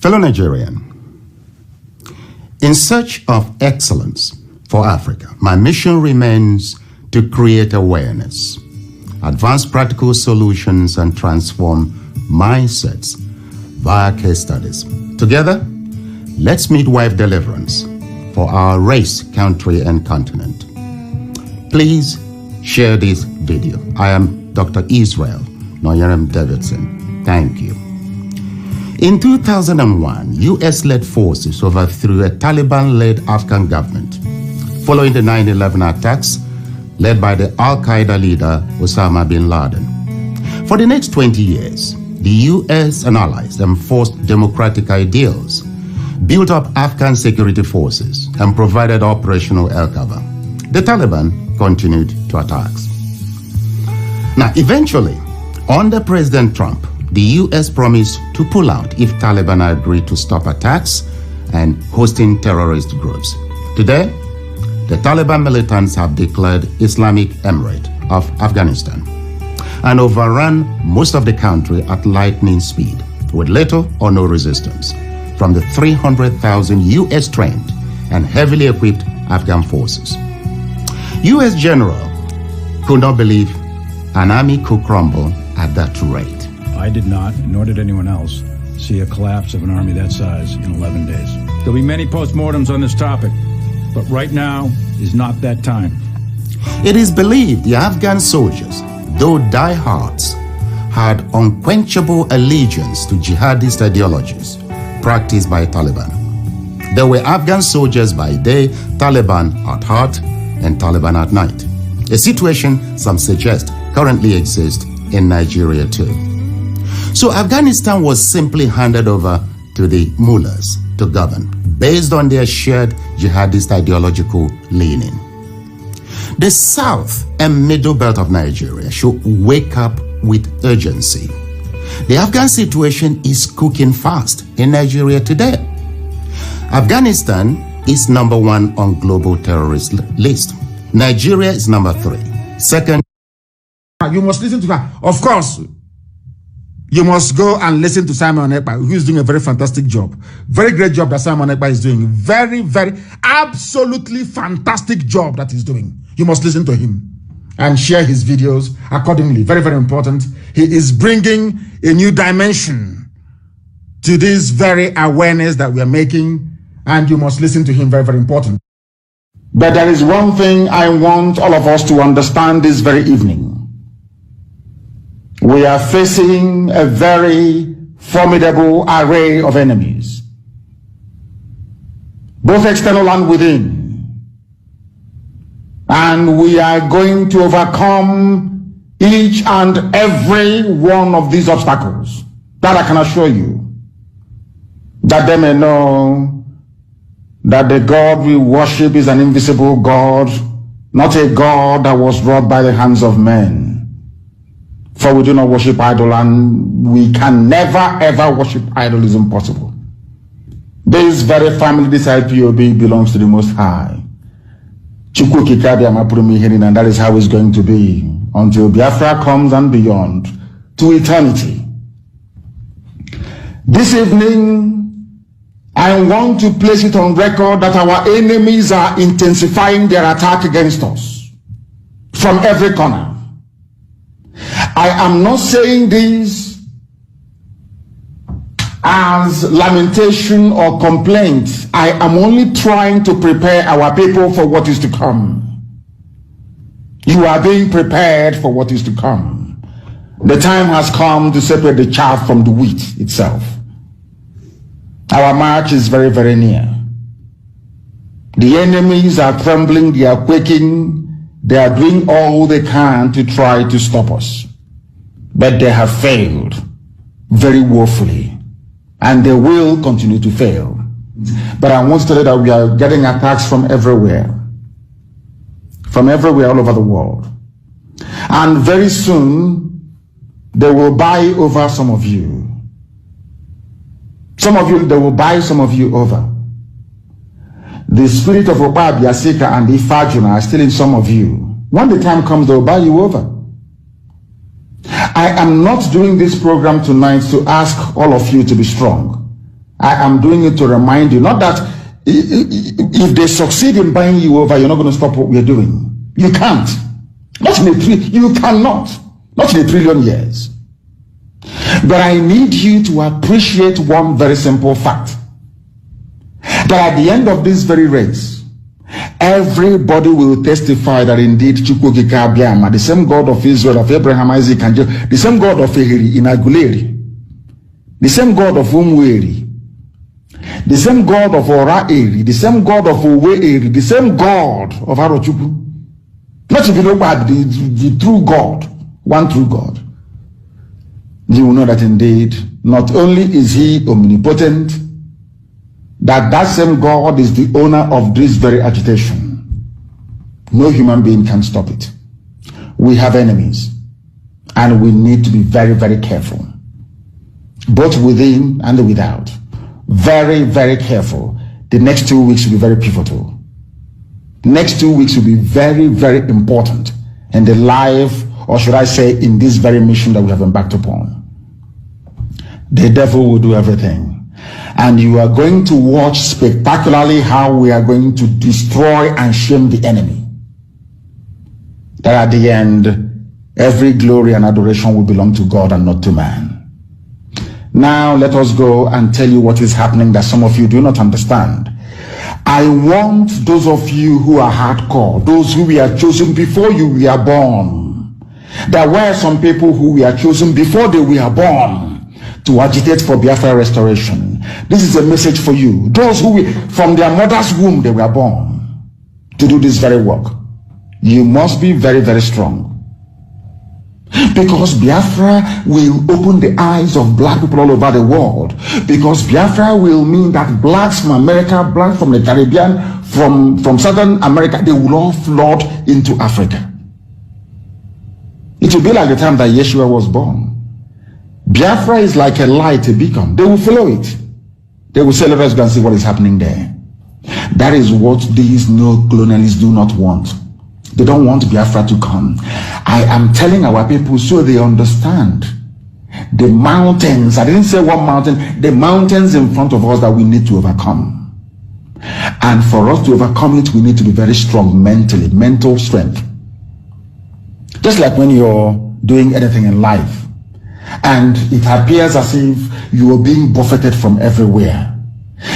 Fellow Nigerian, in search of excellence for Africa, my mission remains to create awareness, advance practical solutions, and transform mindsets via case studies. Together, let's midwife deliverance for our race, country, and continent. Please share this video. I am Dr. Israel Noyerem Davidson. Thank you. In 2001, US-led forces overthrew a Taliban-led Afghan government following the 9/11 attacks led by the Al-Qaeda leader Osama bin Laden. For the next 20 years, the US and allies enforced democratic ideals, built up Afghan security forces, and provided operational air cover. The Taliban continued to attacks. Now, eventually, under President Trump, the US promised to pull out if Taliban agreed to stop attacks and hosting terrorist groups. Today, the Taliban militants have declared Islamic Emirate of Afghanistan and overrun most of the country at lightning speed with little or no resistance from the 300,000 US trained and heavily equipped Afghan forces. US general could not believe an army could crumble at that rate. I did not, nor did anyone else, see a collapse of an army that size in 11 days. There'll be many postmortems on this topic, but right now is not that time. It is believed the Afghan soldiers, though diehards, had unquenchable allegiance to jihadist ideologies practiced by Taliban. They were Afghan soldiers by day, Taliban at heart, and Taliban at night. A situation some suggest currently exists in Nigeria too. So Afghanistan was simply handed over to the mullahs to govern based on their shared jihadist ideological leaning. The south and middle belt of Nigeria should wake up with urgency. The Afghan situation is cooking fast in Nigeria today. Afghanistan is number 1 on global terrorist list. Nigeria is number 3. Second. You must listen to her. Of course, you must go and listen to Simon Ekpa, who is doing a very fantastic job. Very great job that Simon Ekpa is doing. Very, very, absolutely fantastic job that he's doing. You must listen to him and share his videos accordingly. Very, very important. He is bringing a new dimension to this very awareness that we are making, and you must listen to him. Very, very important. But there is one thing I want all of us to understand this very evening. We are facing a very formidable array of enemies, both external and within. And we are going to overcome each and every one of these obstacles. That I can assure you, that they may know that the God we worship is an invisible God, not a God that was wrought by the hands of men. For we do not worship idol, and we can never ever worship idol. Is impossible. This very family, this IPOB, belongs to the Most High. And that is how it's going to be until Biafra comes and beyond, to eternity. This evening, I want to place it on record that our enemies are intensifying their attack against us from every corner. I am not saying this as lamentation or complaint. I am only trying to prepare our people for what is to come. You are being prepared for what is to come. The time has come to separate the chaff from the wheat itself. Our march is very, very near. The enemies are trembling, they are quaking, they are doing all they can to try to stop us. But they have failed very woefully, and they will continue to fail. But I want to tell you that we are getting attacks from everywhere all over the world. And very soon, they will buy over some of you. Some of you, they will buy some of you over. The spirit of Oba Biasika and Ifajuna are still in some of you. When the time comes, they will buy you over. I am not doing this program tonight to ask all of you to be strong. I am doing it to remind you, not that if they succeed in buying you over, you're not going to stop what we're doing. You can't. Not in you cannot. Not in 1 trillion years. But I need you to appreciate one very simple fact. That at the end of this very race, everybody will testify that indeed Chukwukika Abiyama, the same God of Israel, of Abraham, Isaac, and Jacob, the same God of Ehiri in Aguleri, the same God of Umweri, the same God of Ora-Eri, the same God of Owe-Eri, the same God of Arochukwu. Not if you know about the true God, one true God. You will know that indeed, not only is he omnipotent, that same God is the owner of this very agitation. No human being can stop it. We have enemies, and we need to be very, very careful, both within and without. Very, very careful. The next 2 weeks will be very pivotal. The next 2 weeks will be very, very important in the life, or should I say, in this very mission that we have embarked upon. The devil will do everything. And you are going to watch spectacularly how we are going to destroy and shame the enemy. That at the end, every glory and adoration will belong to God and not to man. Now let us go and tell you what is happening that some of you do not understand. I want those of you who are hardcore, those who were chosen before you were born. There were some people who were chosen before they were born to agitate for Biafra restoration. This is a message for you. Those who from their mother's womb they were born to do this very work. You must be very, very strong. Because Biafra will open the eyes of black people all over the world. Because Biafra will mean that blacks from America, blacks from the Caribbean, from Southern America, they will all flood into Africa. It will be like the time that Yeshua was born. Biafra is like a light, a beacon. They will follow it. They will say, let us go and see what is happening there. That is what these neo-colonialists do not want. They don't want Biafra to come. I am telling our people so they understand. The mountains, I didn't say one mountain, the mountains in front of us that we need to overcome. And for us to overcome it, we need to be very strong mentally, mental strength. Just like when you're doing anything in life, and it appears as if you are being buffeted from everywhere.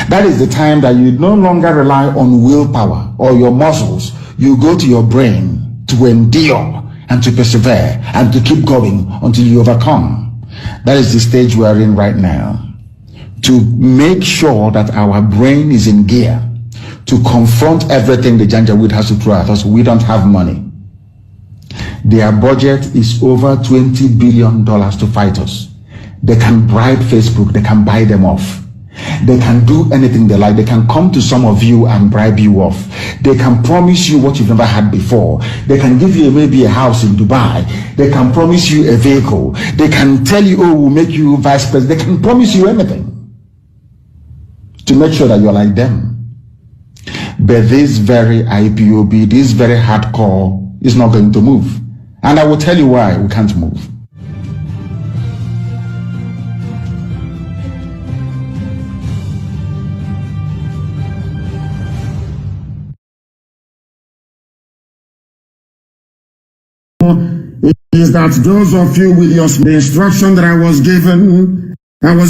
That is the time that you no longer rely on willpower or your muscles. You go to your brain to endure and to persevere and to keep going until you overcome. That is the stage we are in right now. To make sure that our brain is in gear to confront everything the Janjaweed has to throw at us. We don't have money. Their budget is over $20 billion to fight us. They can bribe Facebook. They can buy them off. They can do anything they like. They can come to some of you and bribe you off. They can promise you what you've never had before. They can give you maybe a house in Dubai. They can promise you a vehicle. They can tell you, oh, we'll make you vice president. They can promise you anything to make sure that you're like them. But this very IPOB, this very hardcore is not going to move. And I will tell you why we can't move. Is that those of you with the instruction that I was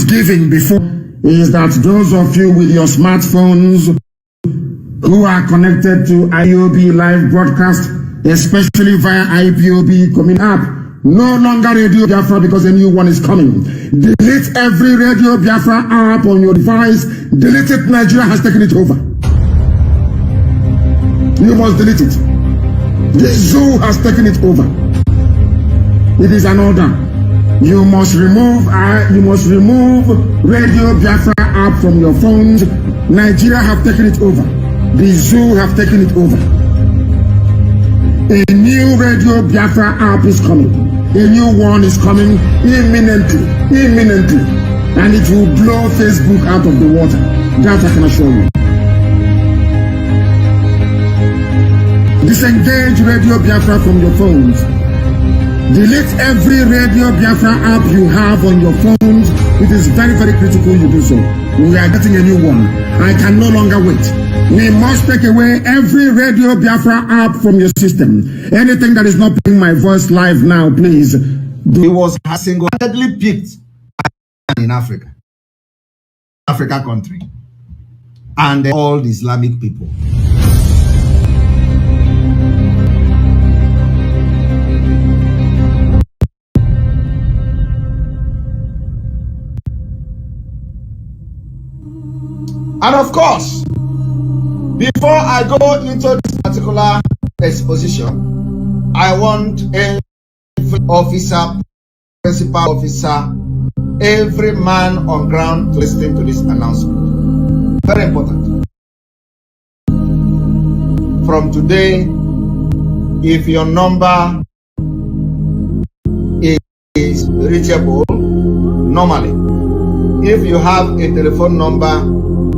giving before, is that those of you with your smartphones who are connected to IPOB live broadcast, especially via IPOB coming up, no longer Radio Biafra because a new one is coming. Delete every Radio Biafra app on your device. Delete it. Nigeria has taken it over. You must delete it. The zoo has taken it over. It is an order. You must remove Radio Biafra app from your phones. Nigeria have taken it over. The zoo have taken it over. A new Radio Biafra app is coming. A new one is coming imminently. And it will blow Facebook out of the water. That I can assure you. Disengage Radio Biafra from your phones. Delete every Radio Biafra app you have on your phones. It is very, very critical you do so. We are getting a new one. I can no longer wait. We must take away every Radio Biafra app from your system. Anything that is not playing my voice live now, please. He was single-handedly picked in Africa country, and all the Islamic people. And of course, before I go into this particular exposition, I want every officer, principal officer, every man on ground to listen to this announcement. Very important. From today, if your number is reachable normally, if you have a telephone number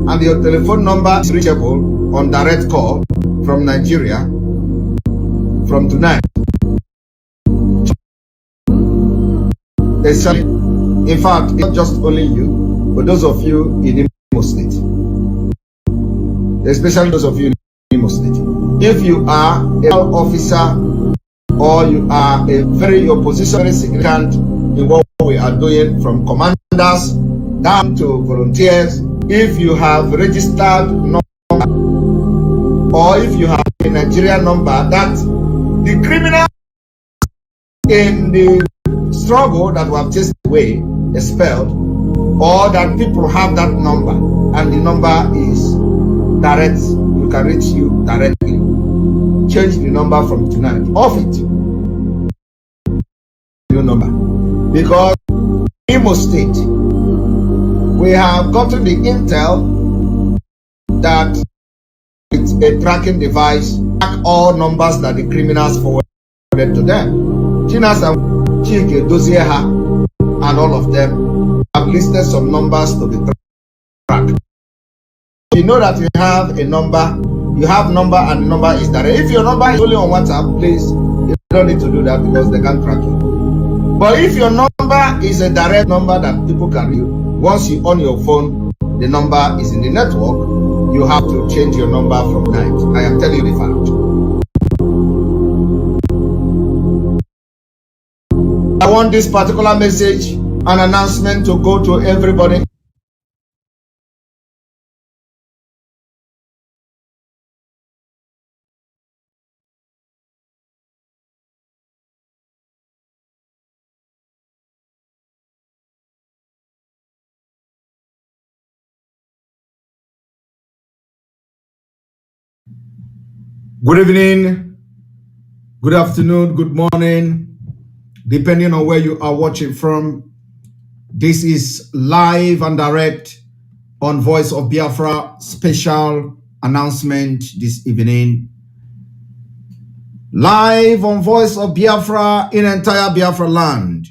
and your telephone number is reachable on direct call from Nigeria, from tonight, in fact, not just only you, but those of you in Imo State, especially those of you in Imo State. If you are an officer or you are your position very significant in what we are doing, from commanders down to volunteers, if you have registered number or if you have a Nigerian number, that the criminal in the struggle that we have chased away, expelled, or that people have that number and the number is direct, you can reach you directly. Change the number from tonight. Off it. New number. Because in Imo State, we have gotten the intel that it's a tracking device, track all numbers that the criminals forwarded to them. Chinas and Chike, Dozieha, and all of them have listed some numbers to be tracked. You know that you have a number, you have number and the number is direct. If your number is only on WhatsApp, please, you don't need to do that because they can't track you. But if your number is a direct number that people can read, once you on your phone, the number is in the network, you have to change your number from night. I am telling you the fact. I want this particular message, an announcement to go to everybody. Good evening, good afternoon, good morning, depending on where you are watching from. This is live and direct on Voice of Biafra special announcement this evening. Live on Voice of Biafra in entire Biafra land.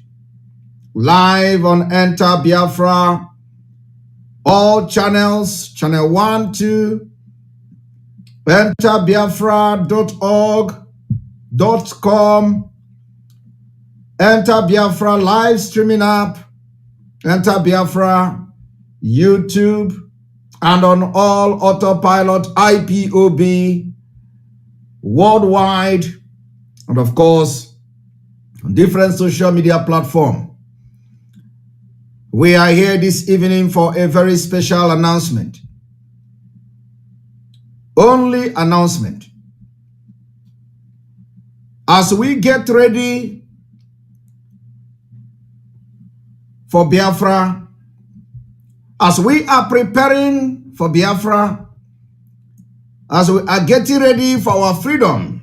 Live on Enter Biafra, all channels, channel 1, 2, enterbiafra.org.com, Enter Biafra live streaming app, Enter Biafra YouTube, and on all autopilot IPOB worldwide, and of course on different social media platforms. We are here this evening for a very special announcement. Only announcement. As we get ready for Biafra, as we are preparing for Biafra, as we are getting ready for our freedom,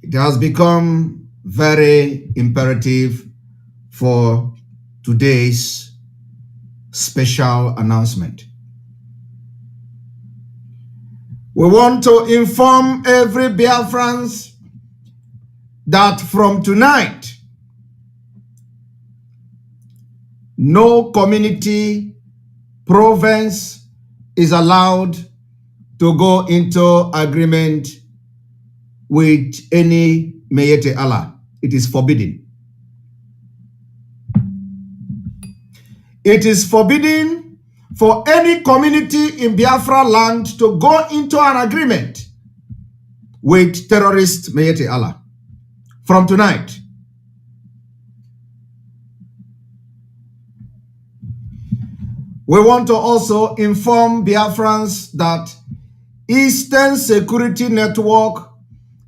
it has become very imperative for today's special announcement. We want to inform every Biafrans that from tonight, no community, province is allowed to go into agreement with any Meyete Allah. It is forbidden. It is forbidden for any community in Biafra land to go into an agreement with terrorist Mayete Allah from tonight. We want to also inform Biafrans that Eastern Security Network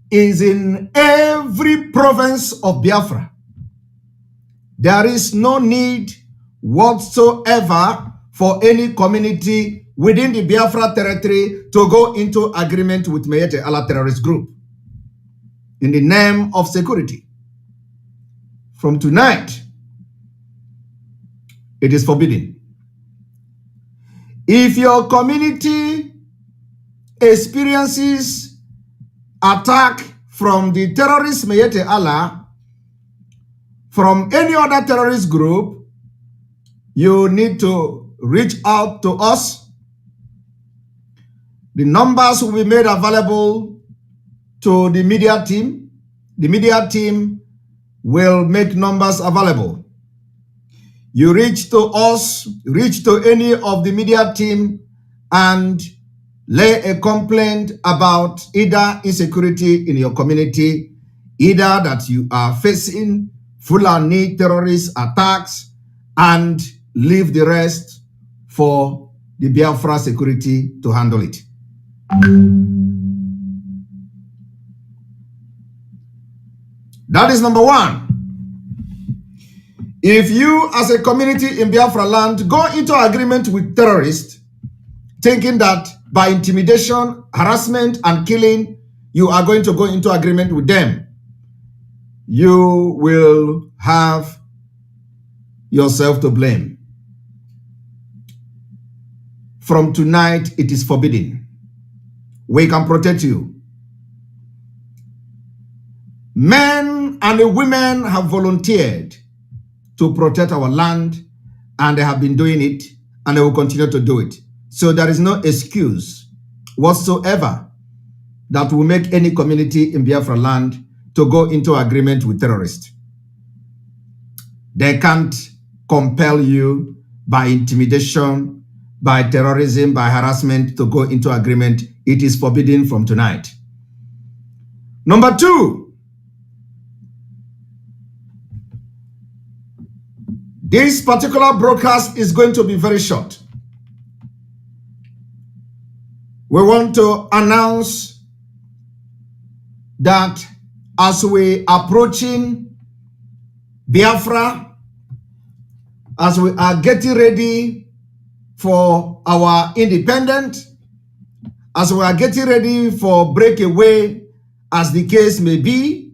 is in every province of Biafra. There is no need whatsoever for any community within the Biafra territory to go into agreement with Mayete Allah terrorist group in the name of security. From tonight, it is forbidden. If your community experiences attack from the terrorist Mayete Allah, from any other terrorist group, you need to reach out to us. The numbers will be made available to the media team. The media team will make numbers available. You reach to us, reach to any of the media team and lay a complaint about either insecurity in your community, either that you are facing Fulani terrorist attacks, and leave the rest for the Biafra security to handle it. That is number one. If you as a community in Biafra land go into agreement with terrorists, thinking that by intimidation, harassment, and killing, you are going to go into agreement with them, you will have yourself to blame. From tonight, it is forbidden. We can protect you. Men and women have volunteered to protect our land, and they have been doing it, and they will continue to do it. So there is no excuse whatsoever that will make any community in Biafra land to go into agreement with terrorists. They can't compel you by intimidation, by terrorism, by harassment to go into agreement. It is forbidden from tonight. Number two, this particular broadcast is going to be very short. We want to announce that as we are approaching Biafra, as we are getting ready for our independence, as we are getting ready for breakaway, as the case may be,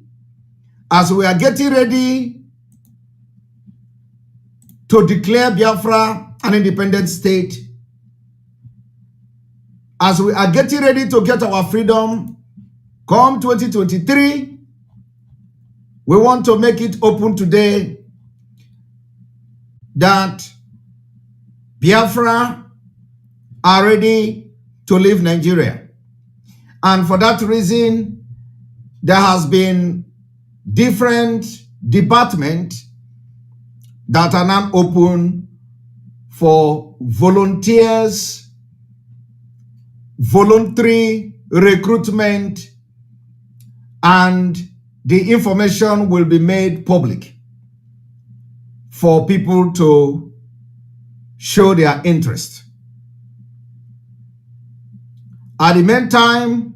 as we are getting ready to declare Biafra an independent state, as we are getting ready to get our freedom, come 2023, we want to make it open today that Biafra are ready to leave Nigeria. And for that reason, there has been different departments that are now open for volunteers, voluntary recruitment, and the information will be made public for people to show their interest. At the meantime,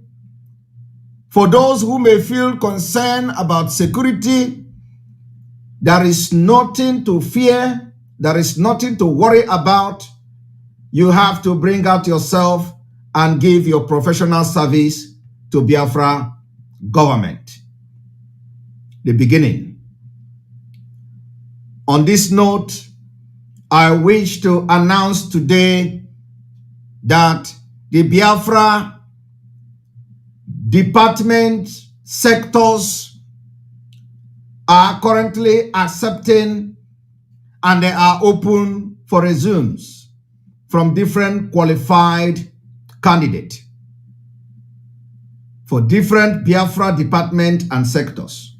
for those who may feel concerned about security, there is nothing to fear. There is nothing to worry about. You have to bring out yourself and give your professional service to Biafra government. The beginning. On this note, I wish to announce today that the Biafra department sectors are currently accepting, and they are open for resumes from different qualified candidates for different Biafra department and sectors.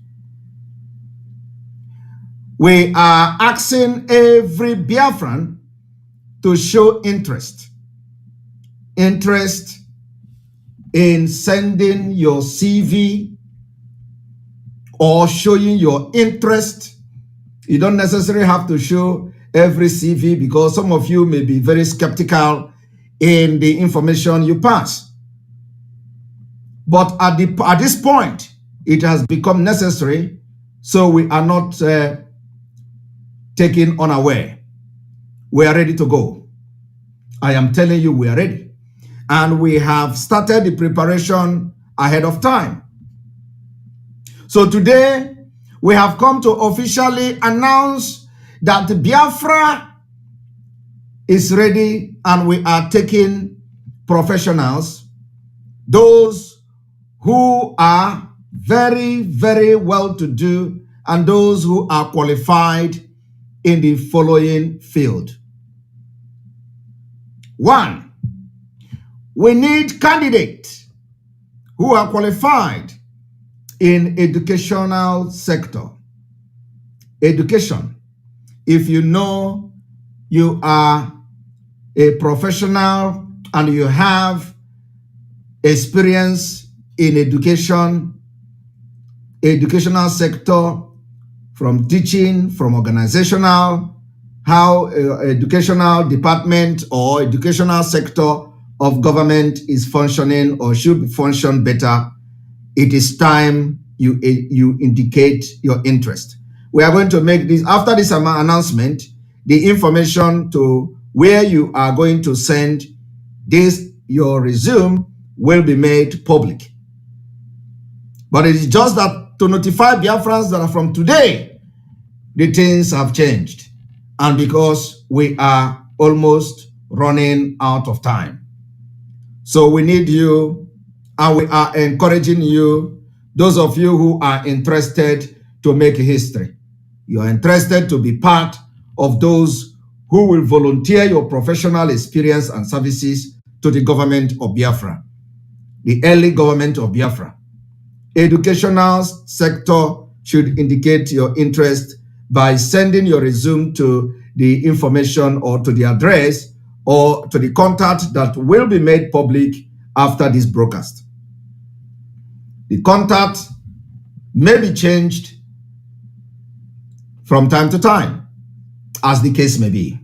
We are asking every Biafran to show interest in sending your CV or showing your interest. You don't necessarily have to show every CV because some of you may be very skeptical in the information you pass. But at this point, it has become necessary, so we are not taken unaware. We are ready to go. I am telling you, we are ready. And we have started the preparation ahead of time. So today, we have come to officially announce that Biafra is ready, and we are taking professionals, those who are very, very well-to-do, and those who are qualified in the following field. 1, we need candidates who are qualified in educational sector. Education. If you know you are a professional and you have experience in educational sector, from teaching, from organizational, how educational department or educational sector of government is functioning or should function better, it is time you indicate your interest. We are going to make this, after this announcement, the information to where you are going to send this, your resume, will be made public. But it is just that to notify Biafrans that from today, the things have changed. And because we are almost running out of time. So we need you, and we are encouraging you, those of you who are interested to make history. You are interested to be part of those who will volunteer your professional experience and services to the government of Biafra, the early government of Biafra. Educational sector should indicate your interest by sending your resume to the information or to the address or to the contact that will be made public after this broadcast. The contact may be changed from time to time, as the case may be.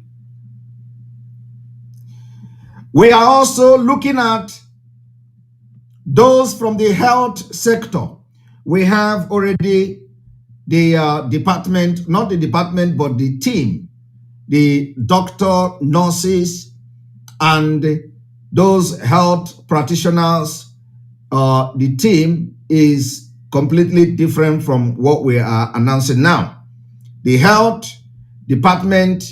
We are also looking at those from the health sector. We have already the department, not the department, but the team, the doctor, nurses, and those health practitioners. The team is completely different from what we are announcing now. The health department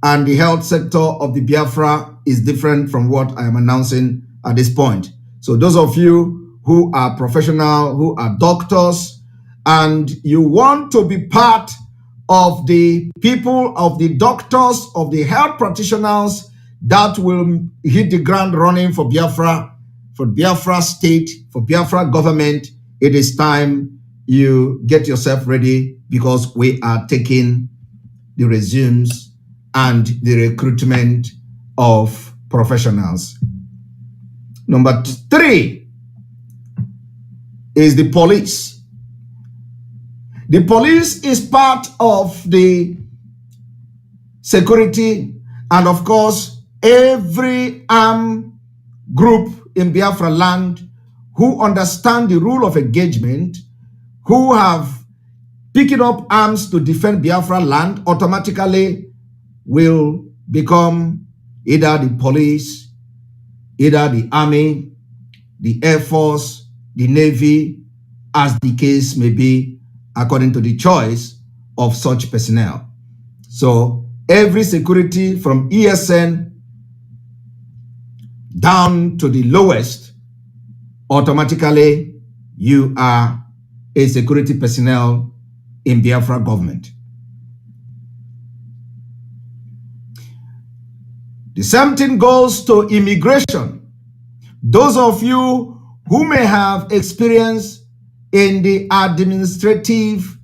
and the health sector of the Biafra is different from what I am announcing at this point. So those of you who are professional, who are doctors, and you want to be part of the people, of the doctors, of the health practitioners that will hit the ground running for Biafra state, for Biafra government, it is time you get yourself ready, because we are taking the resumes and the recruitment of professionals. Number 3 is the police. The police is part of the security, and of course, every armed group in Biafra land who understand the rule of engagement, who have picking up arms to defend Biafra land, automatically will become either the police, either the army, the air force, the navy, as the case may be, according to the choice of such personnel. So every security from ESN down to the lowest, automatically you are a security personnel in Biafra government. The same thing goes to immigration. Those of you who may have experience in the administrative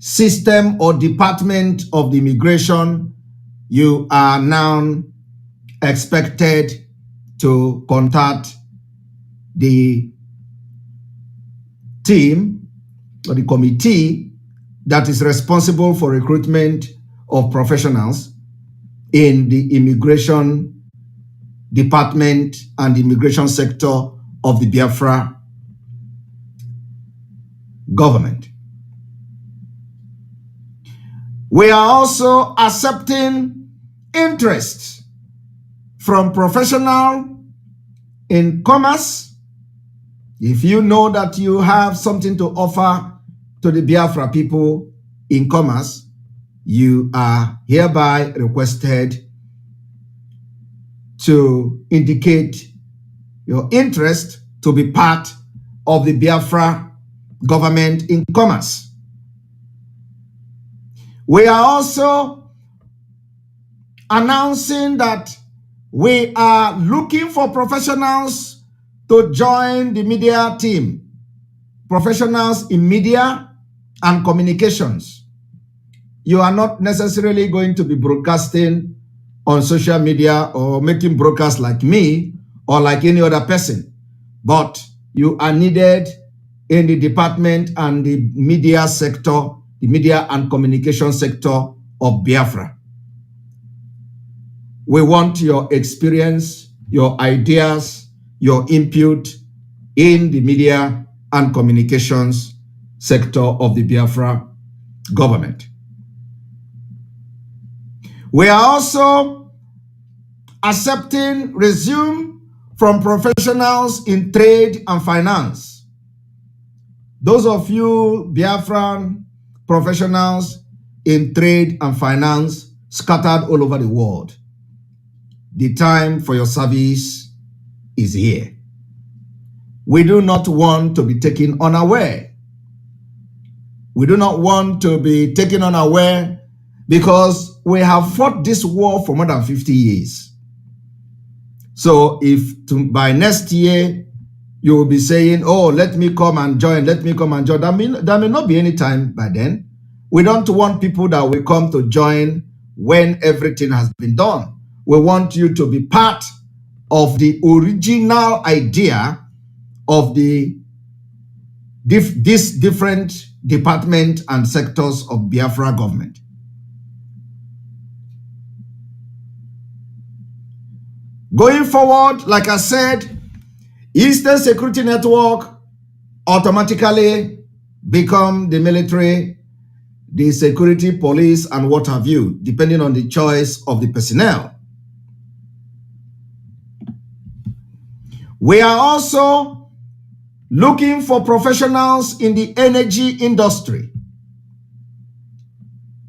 system or department of the immigration, you are now expected to contact the team or the committee that is responsible for recruitment of professionals in the immigration department and immigration sector of the Biafra government. We are also accepting interest from professionals in commerce. If you know that you have something to offer to the Biafra people in commerce, you are hereby requested to indicate your interest to be part of the Biafra government in commerce. We are also announcing that we are looking for professionals to join the media team, professionals in media and communications. You are not necessarily going to be broadcasting on social media or making broadcasts like me or like any other person, but you are needed in the department and the media sector, the media and communication sector of Biafra. We want your experience, your ideas, your input in the media and communications sector of the Biafra government. We are also accepting resume from professionals in trade and finance. Those of you Biafran professionals in trade and finance scattered all over the world, the time for your service is here. We do not want to be taken unaware. We do not want to be taken unaware because we have fought this war for more than 50 years. So if by next year you will be saying, oh, let me come and join, let me come and join, that may not be any time by then. We don't want people that will come to join when everything has been done. We want you to be part of the original idea of these different departments and sectors of Biafra government. Going forward, like I said, Eastern Security Network automatically become the military, the security police, and what have you, depending on the choice of the personnel. We are also looking for professionals in the energy industry.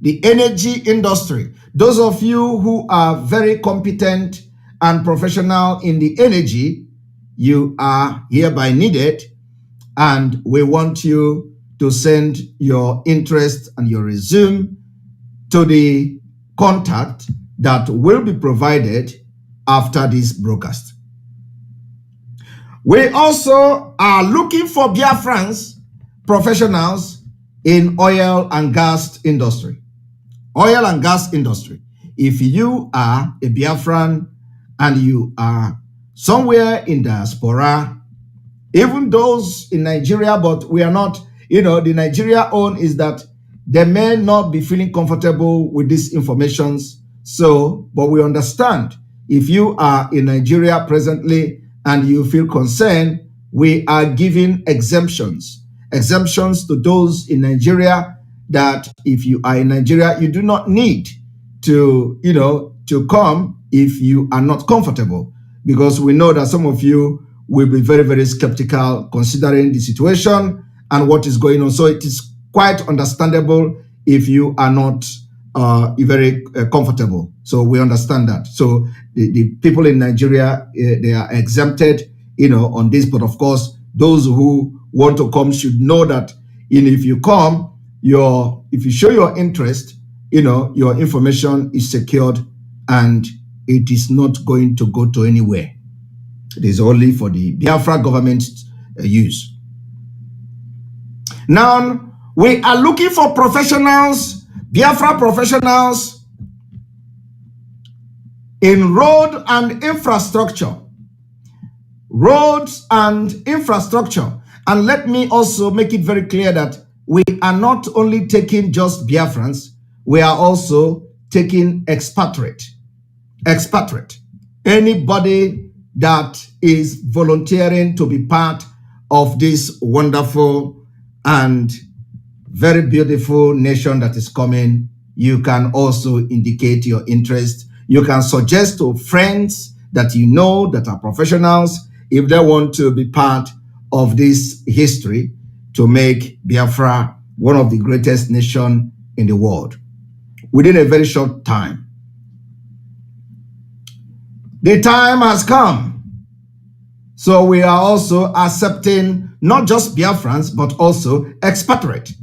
The energy industry. Those of you who are very competent and professional in the energy, you are hereby needed, and we want you to send your interest and your resume to the contact that will be provided after this broadcast. We also are looking for Biafrans professionals in oil and gas industry. Oil and gas industry. If you are a Biafran and you are somewhere in diaspora, even those in Nigeria, but we are not, the Nigeria own is that they may not be feeling comfortable with these informations. So, but we understand if you are in Nigeria presently and you feel concerned, we are giving exemptions to those in Nigeria, that if you are in Nigeria, you do not need to, to come if you are not comfortable, because we know that some of you will be very, very skeptical considering the situation and what is going on. So it is quite understandable if you are not very comfortable. So we understand that. So the people in Nigeria, they are exempted, on this. But of course, those who want to come should know that, if you come, if you show your interest, your information is secured and it is not going to go to anywhere. It is only for the Biafra government's use. Now, We are looking for professionals, Biafra professionals, in road and infrastructure. Roads and infrastructure. And let me also make it very clear that we are not only taking just Biafrans, we are also taking expatriate. Anybody that is volunteering to be part of this wonderful and very beautiful nation that is coming, you can also indicate your interest. You can suggest to friends that you know that are professionals if they want to be part of this history to make Biafra one of the greatest nations in the world within a very short time. The time has come. So we are also accepting not just Biafrans, but also expatriate.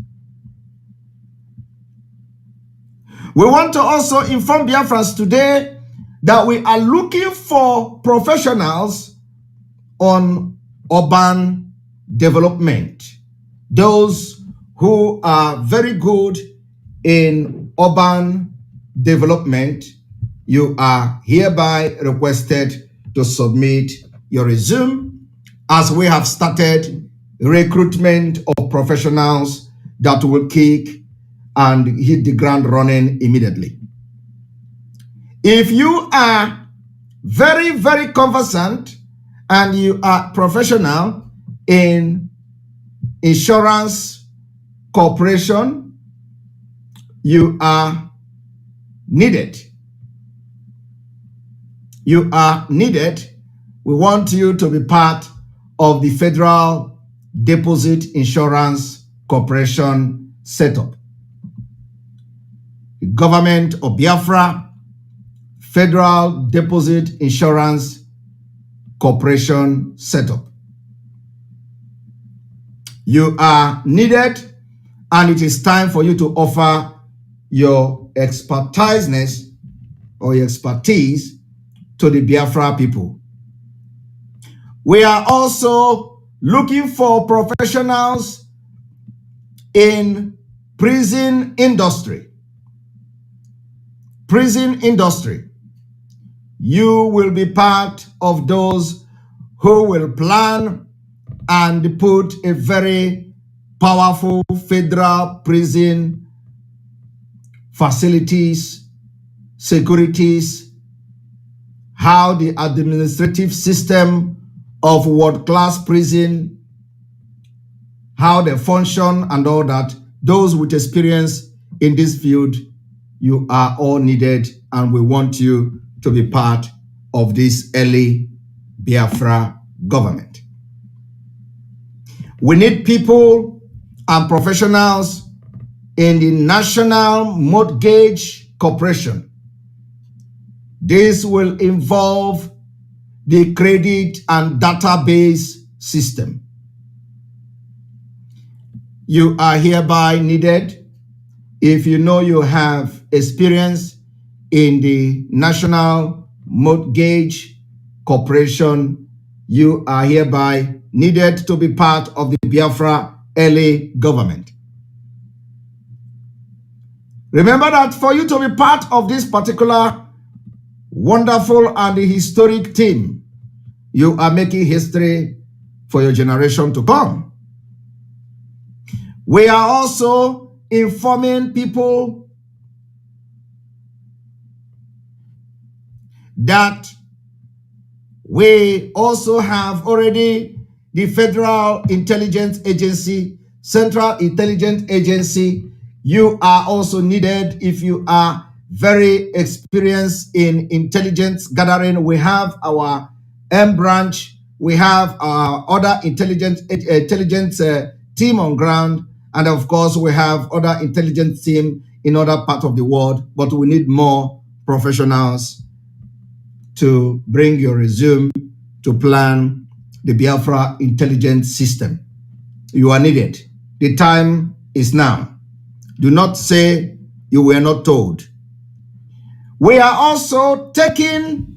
We want to also inform Biafrans today that we are looking for professionals on urban development. Those who are very good in urban development, you are hereby requested to submit your resume as we have started recruitment of professionals that will kick and hit the ground running immediately. If you are very, very conversant and you are professional in insurance corporation, you are needed. You are needed. We want you to be part of the Federal Deposit Insurance Corporation setup. The government of Biafra, Federal Deposit Insurance Corporation setup. You are needed, and it is time for you to offer your expertise or your expertise to the Biafra people. We are also looking for professionals in prison industry. Prison industry. You will be part of those who will plan and put a very powerful federal prison facilities, securities, how the administrative system of world-class prison, how they function and all that. Those with experience in this field, you are all needed, and we want you to be part of this early Biafra government. We need people and professionals in the National Mortgage Corporation. This will involve the credit and database system. You are hereby needed. If you know you have experience in the National Mortgage Corporation, you are hereby needed to be part of the Biafra early government. Remember that for you to be part of this particular wonderful and historic team, you are making history for your generation to come. We are also informing people that we also have already the Federal Intelligence Agency, Central Intelligence Agency. You are also needed if you are very experienced in intelligence gathering. We have our M branch, we have our other intelligence team on ground, and of course we have other intelligence team in other parts of the world, but we need more professionals to bring your resume to plan the Biafra intelligence system. You are needed. The time is now. Do not say you were not told. We are also taking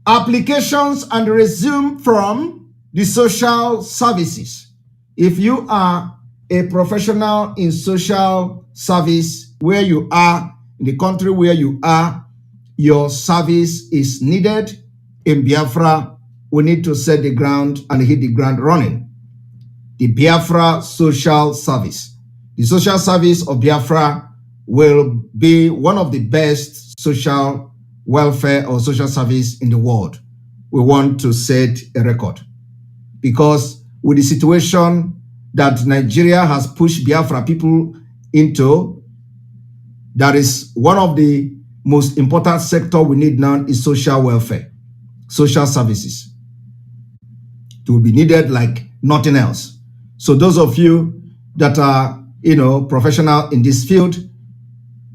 applications and resume from the social services. If you are a professional in social service where you are, in the country where you are, your service is needed. In Biafra, we need to set the ground and hit the ground running. The Biafra social service. The social service of Biafra will be one of the best social welfare or social service in the world. We want to set a record because with the situation that Nigeria has pushed Biafra people into, that is one of the most important sector we need now is social welfare, social services. It will be needed like nothing else. So those of you that are, professional in this field,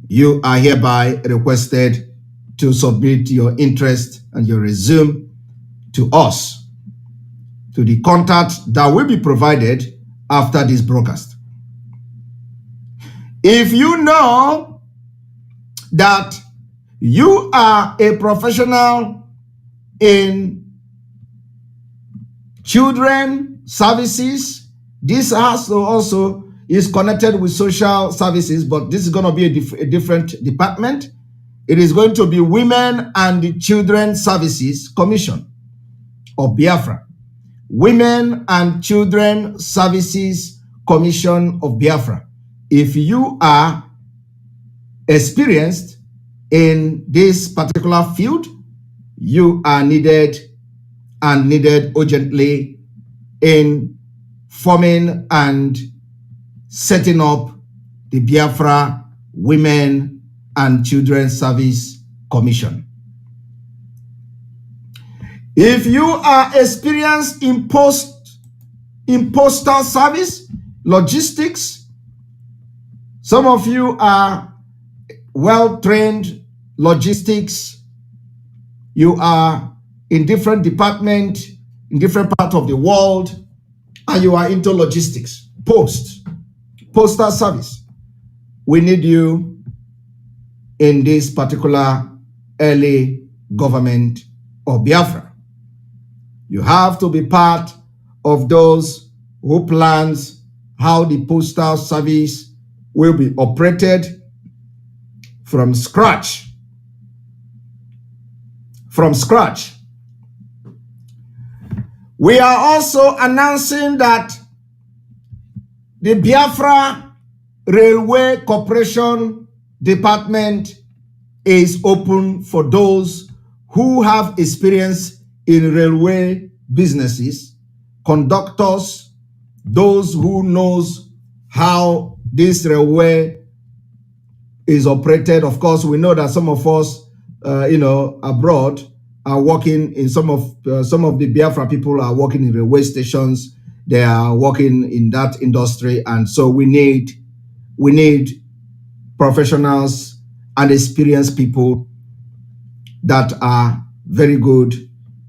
you are hereby requested to submit your interest and your resume to us, to the contact that will be provided after this broadcast. If you know that you are a professional in children services, this also is connected with social services, but this is going to be a different department. It is going to be Women and Children Services Commission of Biafra. Women and Children Services Commission of Biafra. If you are experienced in this particular field, you are needed and needed urgently in forming and setting up the Biafra Women and Children Service Commission. If you are experienced in postal service, logistics, some of you are well-trained logistics, you are in different departments, in different parts of the world, and you are into logistics, postal service. We need you in this particular early government of Biafra. You have to be part of those who plans how the postal service will be operated from scratch. From scratch. We are also announcing that the Biafra Railway Corporation Department is open for those who have experience in railway businesses, conductors, those who knows how this railway is operated. Of course, we know that some of us, abroad are working in some of the Biafra people are working in railway stations. They are working in that industry, and so we need professionals and experienced people that are very good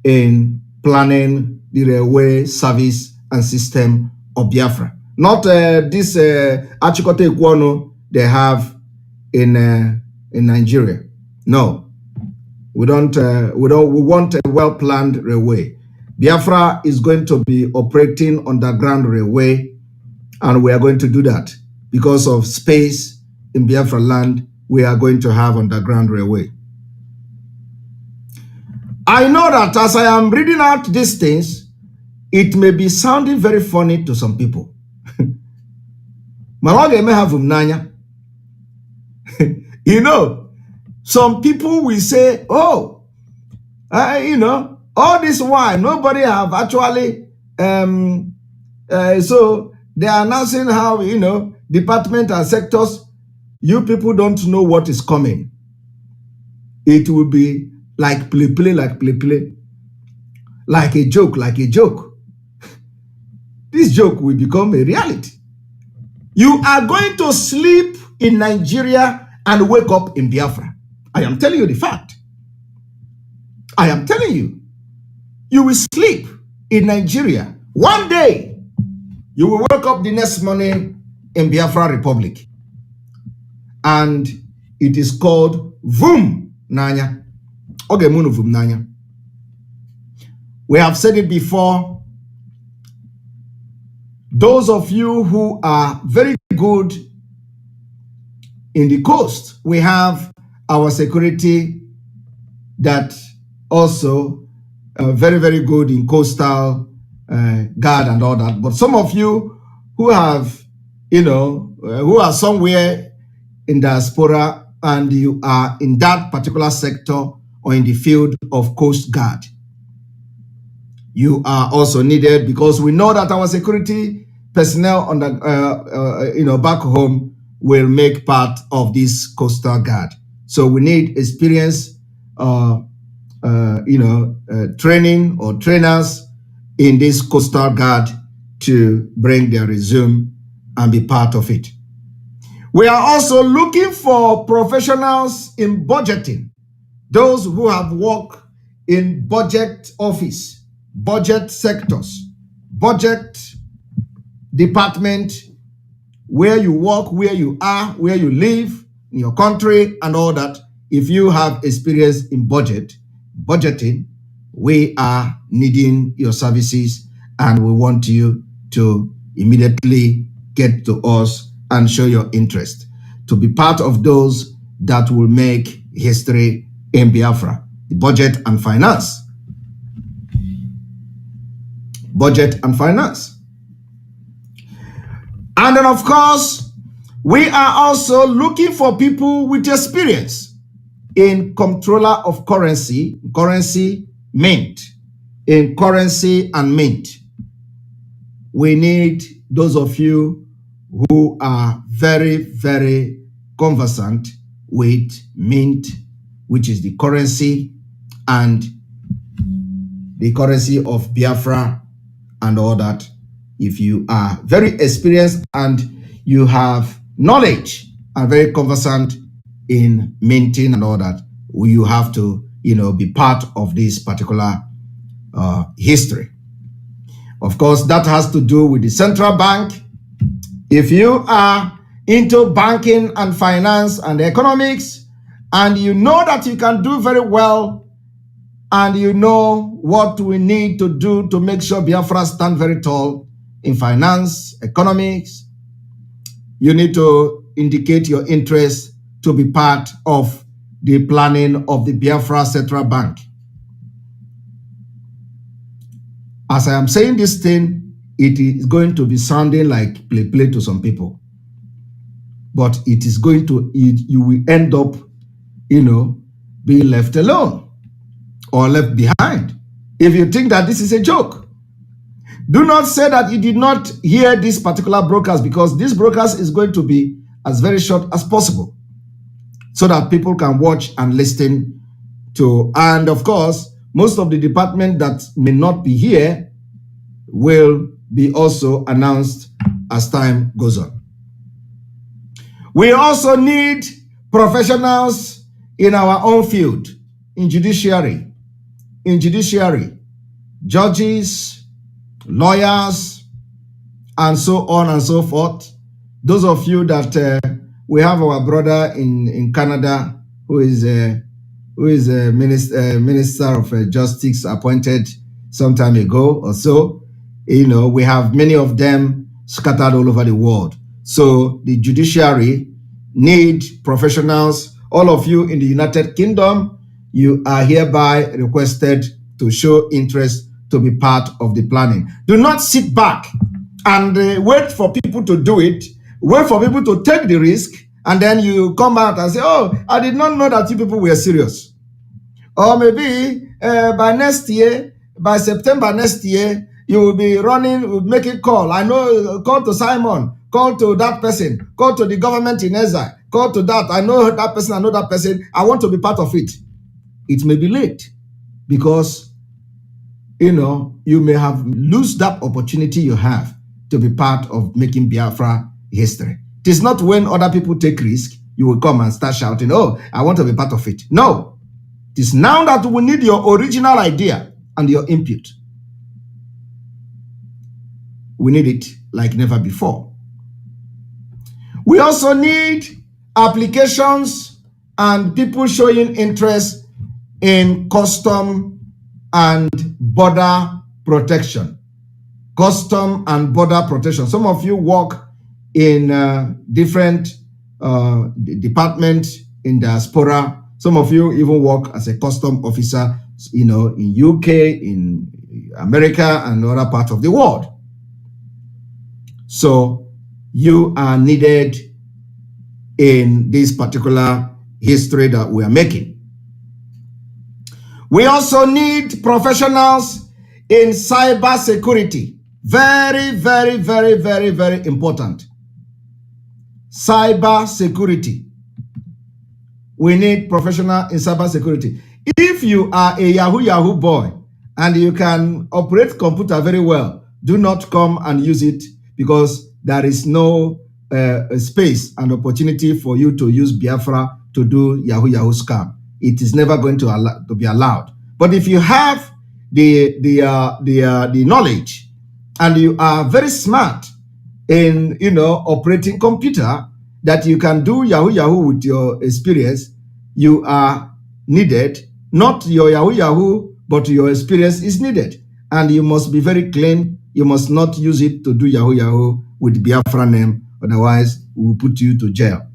in planning the railway service and system of Biafra. Not this Achikote Ikwono they have in Nigeria. No, we don't. We want a well-planned railway. Biafra is going to be operating underground railway, and we are going to do that because of space in Biafra land. We are going to have underground railway. I know that as I am reading out these things, it may be sounding very funny to some people. Some people will say, oh, all this while, nobody have actually, so they are announcing how, department and sectors, you people don't know what is coming. It will be like play, like a joke. This joke will become a reality. You are going to sleep in Nigeria and wake up in Biafra. I am telling you the fact. I am telling you. You will sleep in Nigeria. One day, you will wake up the next morning in Biafra Republic. And it is called Vum Nanya. Ogemunu Vum Nanya. We have said it before. those of you who are very good in the coast, we have our security that also very, very good in coastal guard and all that. But some of you who have, who are somewhere in diaspora and you are in that particular sector or in the field of Coast Guard, you are also needed, because we know that our security personnel on the, back home will make part of this Coastal Guard. So we need experienced, training or trainers in this Coastal Guard to bring their resume and be part of it. We are also looking for professionals in budgeting, those who have worked in budget office, budget sectors, budget department, where you work, where you are, where you live, in your country and all that. If you have experience in budgeting, we are needing your services and we want you to immediately get to us and show your interest to be part of those that will make history in Biafra. Budget and finance. Budget and finance. And then, of course, we are also looking for people with experience in controller of currency, mint, in currency and mint. We need those of you who are very, very conversant with mint, which is the currency and the currency of Biafra and all that. If you are very experienced and you have knowledge and very conversant in minting and all that, you have to, be part of this particular history. Of course, that has to do with the central bank. If you are into banking and finance and economics, and you know that you can do very well, and you know what we need to do to make sure Biafra stand very tall in finance, economics, you need to indicate your interest to be part of the planning of the Biafra Central Bank. As I am saying this thing, it is going to be sounding like play to some people. But it is going to, you will end up, being left alone or left behind if you think that this is a joke. Do not say that you did not hear this particular broadcast, because this broadcast is going to be as very short as possible so that people can watch and listen to. And of course, most of the department that may not be here will be also announced as time goes on. We also need professionals in our own field, in judiciary, judges, lawyers, and so on and so forth. Those of you that we have our brother in Canada who is a minister of justice appointed some time ago or so. We have many of them scattered all over the world. So the judiciary need professionals. All of you in the United Kingdom, you are hereby requested to show interest to be part of the planning. Do not sit back and wait for people to do it. Wait for people to take the risk, and then you come out and say, oh, I did not know that you people were serious. Or maybe by next year, by September next year, you will be running, making call. I know, call to Simon, call to that person, call to the government in exile, call to that. I know that person, I know that person. I want to be part of it. It may be late because, you may have lose that opportunity you have to be part of making Biafra history. It is not when other people take risk, you will come and start shouting, oh, I want to be part of it. No. It is now that we need your original idea and your input. We need it like never before. We also need applications and people showing interest in custom and border protection. custom and border protection. Some of you work in different departments in diaspora. Some of you even work as a custom officer, in UK, in America, and other parts of the world. So you are needed in this particular history that we are making. We also need professionals in cyber security. Very, very, very, very, very important. Cyber security. We need professional in cyber security. If you are a Yahoo boy and you can operate computer very well, do not come and use it, because there is no space and opportunity for you to use Biafra to do Yahoo scam. It is never going to be allowed. But if you have the knowledge and you are very smart in operating computer, that you can do Yahoo with your experience, you are needed. Not your Yahoo, but your experience is needed. And you must be very clean. You must not use it to do Yahoo with Biafra name. Otherwise, we will put you to jail.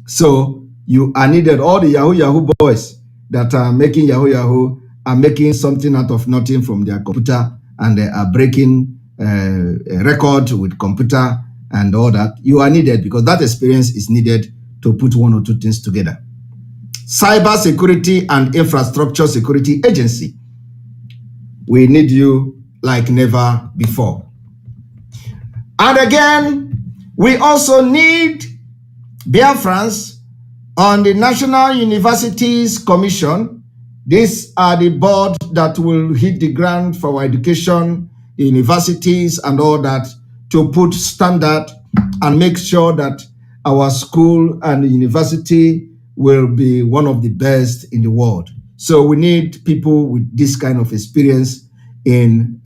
So you are needed. All the Yahoo boys that are making Yahoo are making something out of nothing from their computer, and they are breaking a record with computer and all that. You are needed, because that experience is needed to put one or two things together. Cyber Security and Infrastructure Security Agency. We need you like never before. And again, we also need Biafrans on the National Universities Commission. These are the board that will hit the ground for our education, the universities and all that, to put standard and make sure that our school and the university will be one of the best in the world. So we need people with this kind of experience in,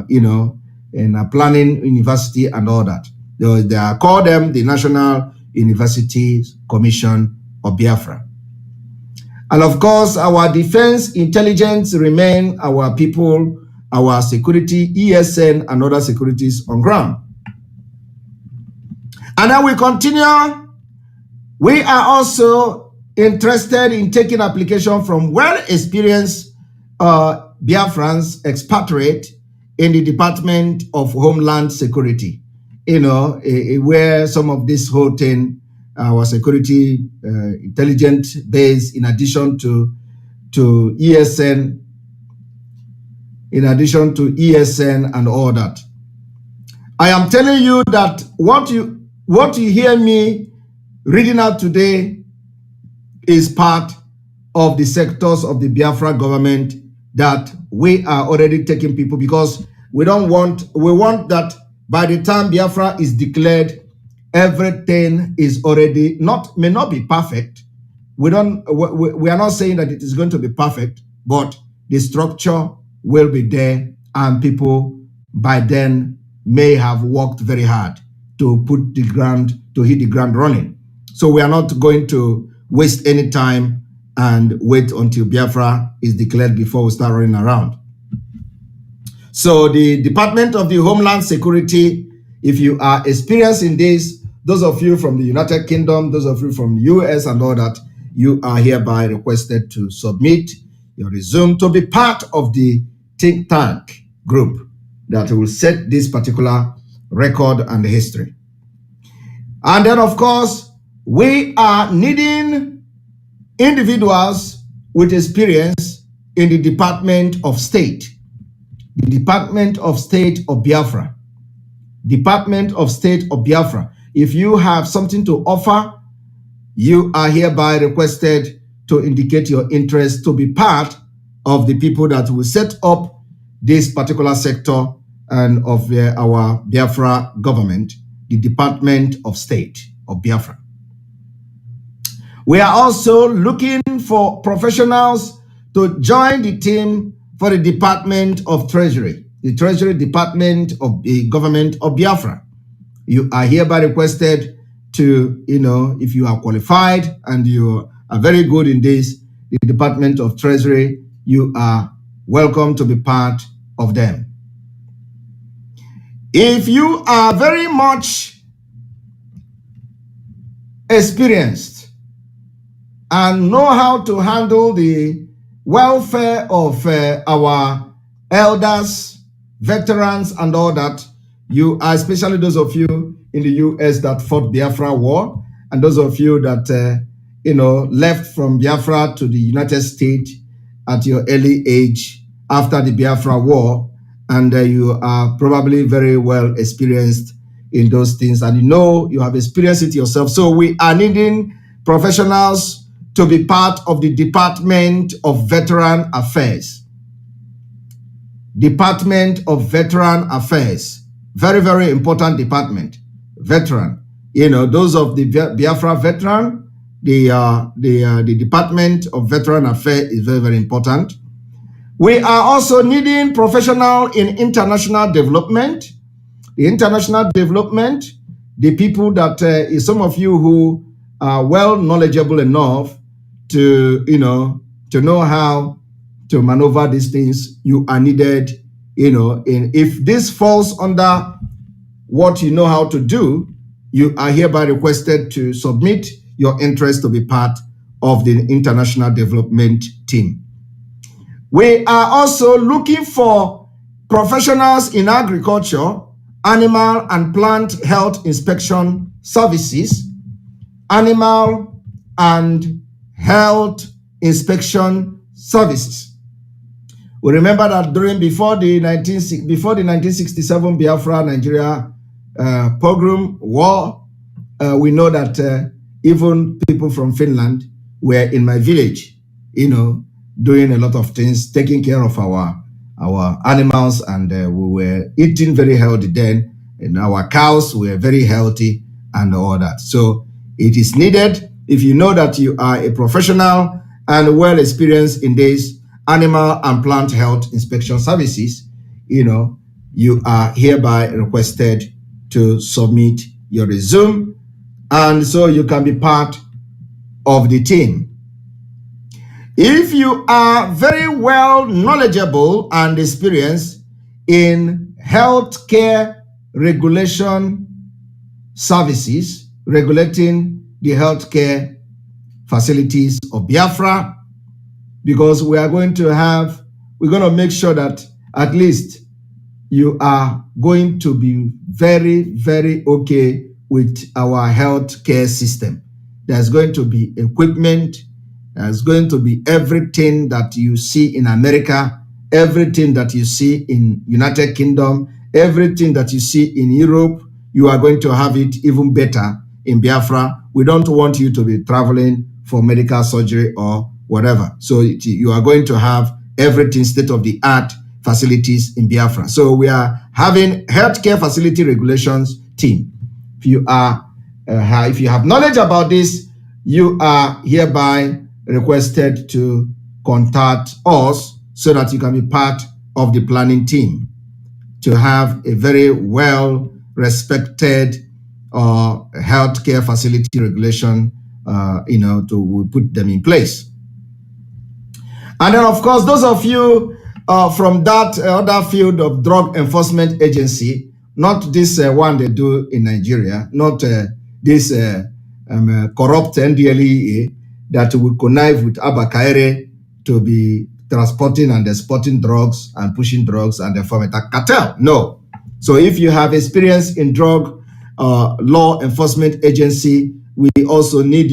in a planning university and all that. They are call them the National Universities Commission of Biafra. And of course, our defense intelligence remain our people, our security, ESN, and other securities on ground. And then we continue. We are also interested in taking application from well-experienced Biafrans, expatriate in the Department of Homeland Security. Where some of this whole thing, our security intelligence base, in addition to ESN, and all that. I am telling you that what you hear me reading out today is part of the sectors of the Biafra government that we are already taking people, because we want that by the time Biafra is declared, everything is already may not be perfect. We are not saying that it is going to be perfect, but the structure will be there, and people by then may have worked very hard to hit the ground running. So we are not going to waste any time and wait until Biafra is declared before we start running around. So the Department of the Homeland Security, if you are experienced in this, those of you from the United Kingdom, those of you from the US and all that, you are hereby requested to submit your resume to be part of the think tank group that will set this particular record and history. And then, of course, we are needing individuals with experience in the Department of State. The Department of State of Biafra. Department of State of Biafra. If you have something to offer, you are hereby requested to indicate your interest to be part of the people that will set up this particular sector and of our Biafra government, the Department of State of Biafra. We are also looking for professionals to join the team for the Department of Treasury, the Treasury Department of the Government of Biafra. You are hereby requested to, if you are qualified and you are very good in this, the Department of Treasury, you are welcome to be part of them. If you are very much experienced and know how to handle the welfare of our elders, veterans, and all that, you are, especially those of you in the US that fought Biafra War, and those of you that left from Biafra to the United States at your early age after the Biafra War, and you are probably very well experienced in those things, and you have experienced it yourself. So we are needing professionals to be part of the Department of Veteran Affairs. Department of Veteran Affairs. Very, very important department. Veteran. Those of the Biafra veteran, the Department of Veteran Affairs is very, very important. We are also needing professional in international development. The international development, the people that is some of you who are well knowledgeable enough to know how to maneuver these things, you are needed. If this falls under what you know how to do, you are hereby requested to submit your interest to be part of the international development team. We are also looking for professionals in agriculture, animal and plant health inspection services, animal and health inspection services. We remember that before the 1967 Biafra Nigeria pogrom war, we know that even people from Finland were in my village, doing a lot of things, taking care of our animals, and we were eating very healthy then, and our cows were very healthy and all that. So it is needed, if you know that you are a professional and well experienced in this animal and plant health inspection services, you are hereby requested to submit your resume, and so you can be part of the team. If you are very well knowledgeable and experienced in healthcare regulation services, regulating the healthcare facilities of Biafra, because we're going to make sure that at least you are going to be very, very okay with our healthcare system. There's going to be equipment, there's going to be everything that you see in America, everything that you see in United Kingdom, everything that you see in Europe. You are going to have it even better in Biafra. We don't want you to be traveling for medical surgery or whatever. So you are going to have everything state-of-the-art facilities in Biafra. So we are having healthcare facility regulations team. If you have knowledge about this, you are hereby requested to contact us so that you can be part of the planning team to have a very well respected healthcare facility regulation, to put them in place. And then, of course, those of you from that other field of drug enforcement agency, not this one they do in Nigeria, not this corrupt NDLEA that will connive with Abba Kaire to be transporting and exporting drugs and pushing drugs and form a cartel. No. So if you have experience in drug law enforcement agency, we also need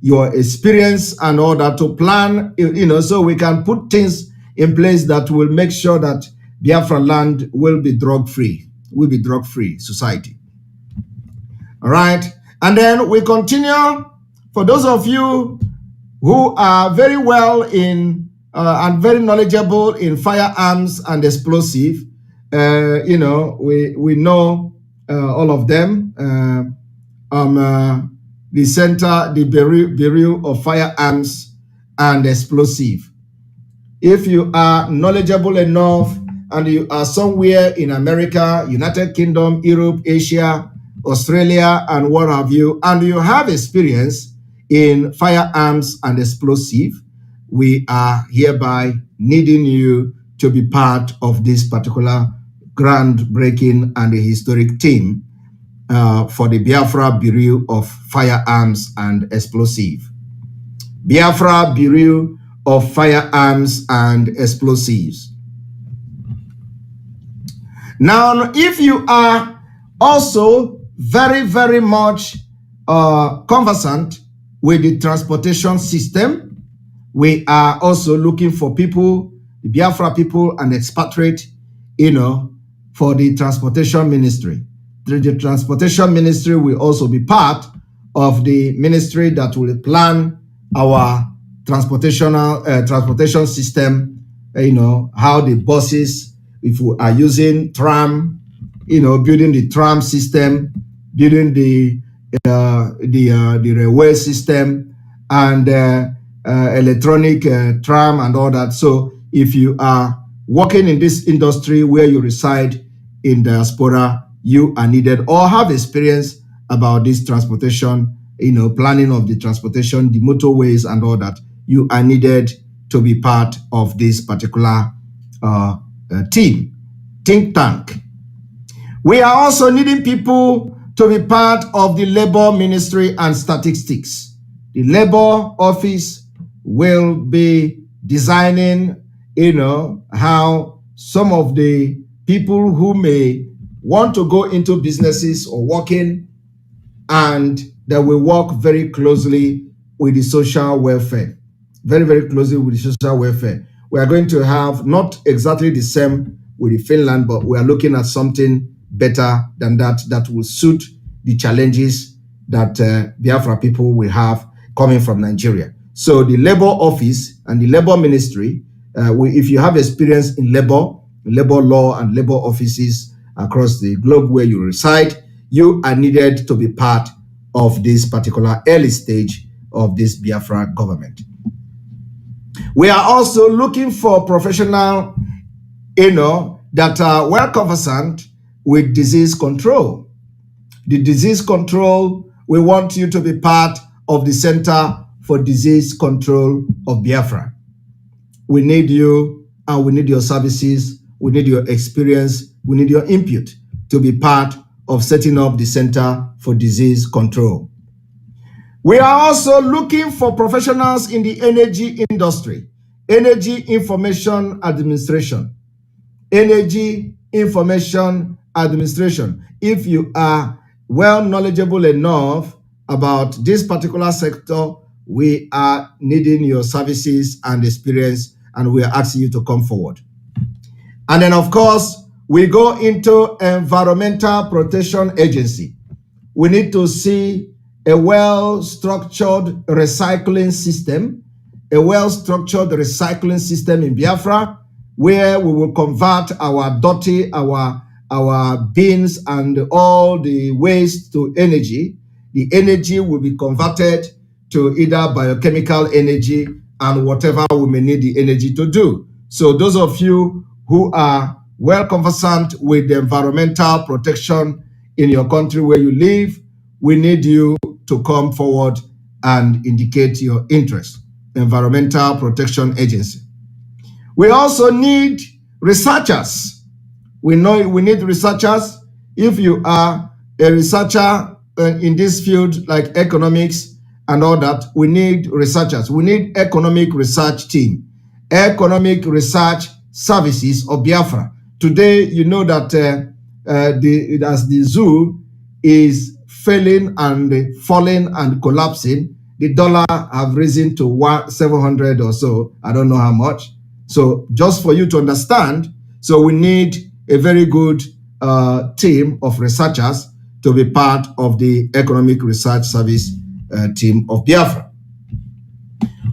your experience and all that to plan, so we can put things in place that will make sure that Biafra land will be drug-free society. All right. And then we continue. For those of you who are very well in and very knowledgeable in firearms and explosive, we know all of them. The Center, the Bureau of Firearms and Explosive. If you are knowledgeable enough and you are somewhere in America, United Kingdom, Europe, Asia, Australia, and what have you, and you have experience in firearms and explosive, we are hereby needing you to be part of this particular groundbreaking and a historic team for the Biafra Bureau of Firearms and Explosive. Biafra Bureau of Firearms and Explosives. Now, if you are also very, very much conversant with the transportation system, we are also looking for people, the Biafra people and expatriate, for the transportation ministry. The transportation ministry will also be part of the ministry that will plan our transportation system, how the buses, if we are using tram, building the tram system, building the railway system, and electronic tram and all that. So if you are working in this industry where you reside in diaspora, you are needed or have experience about this transportation, planning of the transportation, the motorways and all that, you are needed to be part of this particular think tank. We are also needing people to be part of the Labor Ministry and Statistics. The Labor Office will be designing, how some of the people who may want to go into businesses or working, and they will work very closely with the social welfare. Very, very closely with the social welfare. We are going to have not exactly the same with Finland, but we are looking at something better than that will suit the challenges that Biafra people will have coming from Nigeria. So the Labor Office and the Labor Ministry, if you have experience in labor law and labor offices across the globe where you reside, you are needed to be part of this particular early stage of this Biafra government. We are also looking for professionals, that are well conversant with disease control. The disease control, we want you to be part of the Center for Disease Control of Biafra. We need you, and we need your services, we need your experience, we need your input to be part of setting up the Center for Disease Control. We are also looking for professionals in the energy industry, energy information administration. Energy information administration. If you are well knowledgeable enough about this particular sector, we are needing your services and experience, and we are asking you to come forward. And then, of course, we go into Environmental Protection Agency. We need to see a well-structured recycling system, in Biafra, where we will convert our dirty, our bins and all the waste to energy. The energy will be converted to either biochemical energy and whatever we may need the energy to do. So those of you who are well conversant with the environmental protection in your country where you live, we need you to come forward and indicate your interest. Environmental Protection Agency. We also need researchers. We know we need researchers. If you are a researcher in this field like economics and all that, we need researchers. We need economic research team, economic research services of Biafra. Today, you know that as the zoo is failing and falling and collapsing, the dollar have risen to 700 or so. I don't know how much. So just for you to understand, so we need a very good team of researchers to be part of the Economic Research Service team of Biafra.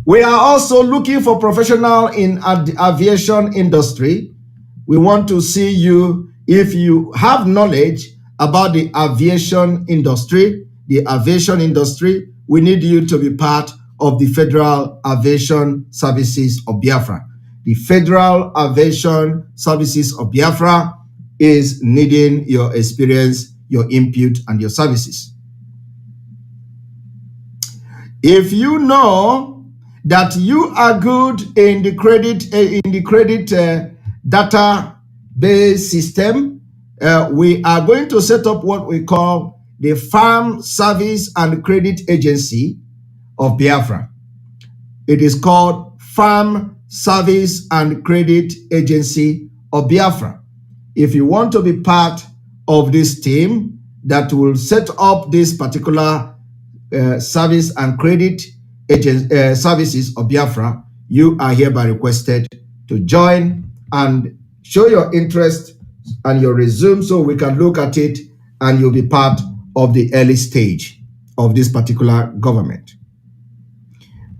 We are also looking for professionals in the aviation industry. We want to see you, if you have knowledge about the aviation industry, we need you to be part of the Federal Aviation Services of Biafra. The Federal Aviation Services of Biafra is needing your experience, your input, and your services. If you know that you are good in the credit based system, we are going to set up what we call the Farm Service and Credit Agency of Biafra. It is called Farm Service and Credit Agency of Biafra. If you want to be part of this team that will set up this particular service and credit services of Biafra, you are hereby requested to join and show your interest and your resume so we can look at it and you'll be part of the early stage of this particular government.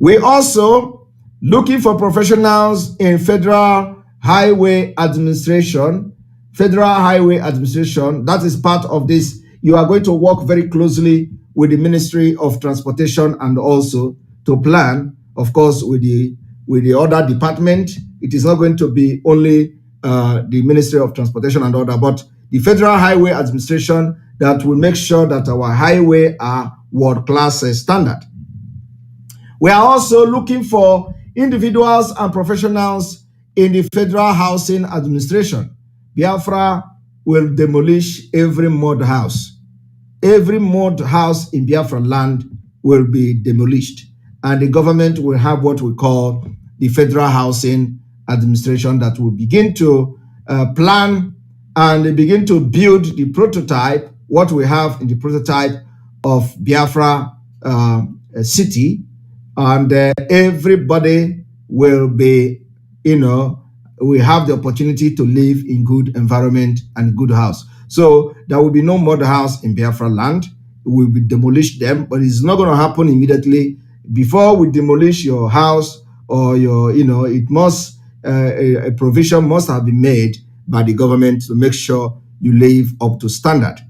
We also looking for professionals in Federal Highway Administration. Federal Highway Administration, that is part of this. You are going to work very closely with the Ministry of Transportation and also to plan, of course, with the other department. It is not going to be only the Ministry of Transportation and other, but the Federal Highway Administration that will make sure that our highway are world-class standard. We are also looking for individuals and professionals in the Federal Housing Administration. Biafra will demolish every mud house. Every mud house in Biafra land will be demolished, and the government will have what we call the Federal Housing Administration that will begin to plan and begin to build the prototype, what we have in the prototype of Biafra city, and everybody will be, we have the opportunity to live in good environment and good house. So there will be no mud house in Biafra land. We will demolish them, but it's not going to happen immediately. Before we demolish your house or your, it must, a provision must have been made by the government to make sure you live up to standard.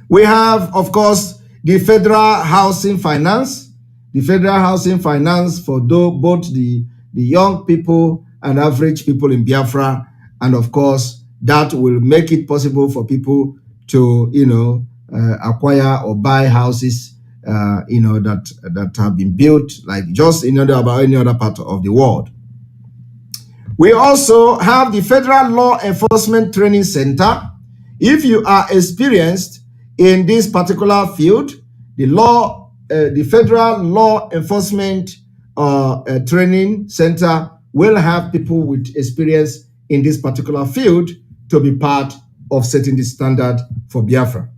We have, of course, the Federal Housing Finance. The Federal Housing Finance for both the young people and average people in Biafra. And of course, that will make it possible for people to, acquire or buy houses, that have been built like just about any other part of the world. We also have the Federal Law Enforcement Training Center. If you are experienced in this particular field, the Federal Law Enforcement Training Center will have people with experience in this particular field to be part of setting the standard for Biafra.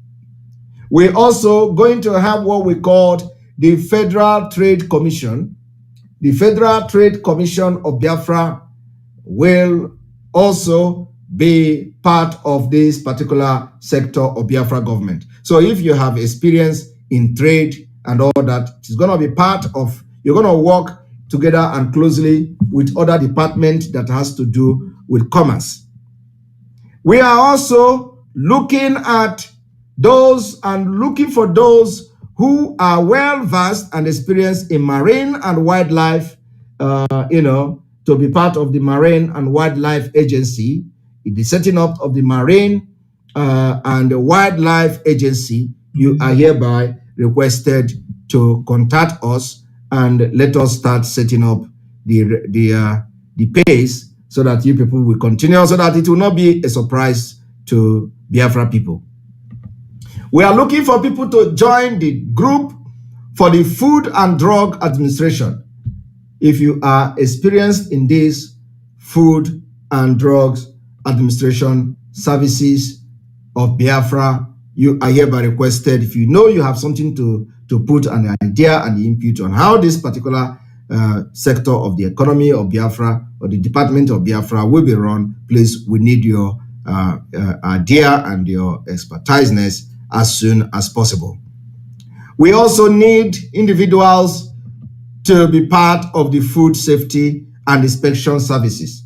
We're also going to have what we call the Federal Trade Commission. The Federal Trade Commission of Biafra will also be part of this particular sector of Biafra government. So if you have experience in trade and all that, it's going to be part of, you're going to work together and closely with other departments that has to do with commerce. We are also looking at those and looking for those who are well-versed and experienced in marine and wildlife, to be part of the Marine and Wildlife Agency. In the setting up of the Marine and the Wildlife Agency, you are hereby requested to contact us and let us start setting up the pace so that you people will continue, so that it will not be a surprise to Biafra people. We are looking for people to join the group for the Food and Drug Administration. If you are experienced in this Food and Drugs Administration services of Biafra, you are hereby requested. If you know you have something to put an idea and input on how this particular sector of the economy of Biafra or the department of Biafra will be run, please, we need your idea and your expertise as soon as possible. We also need individuals to be part of the food safety and inspection services.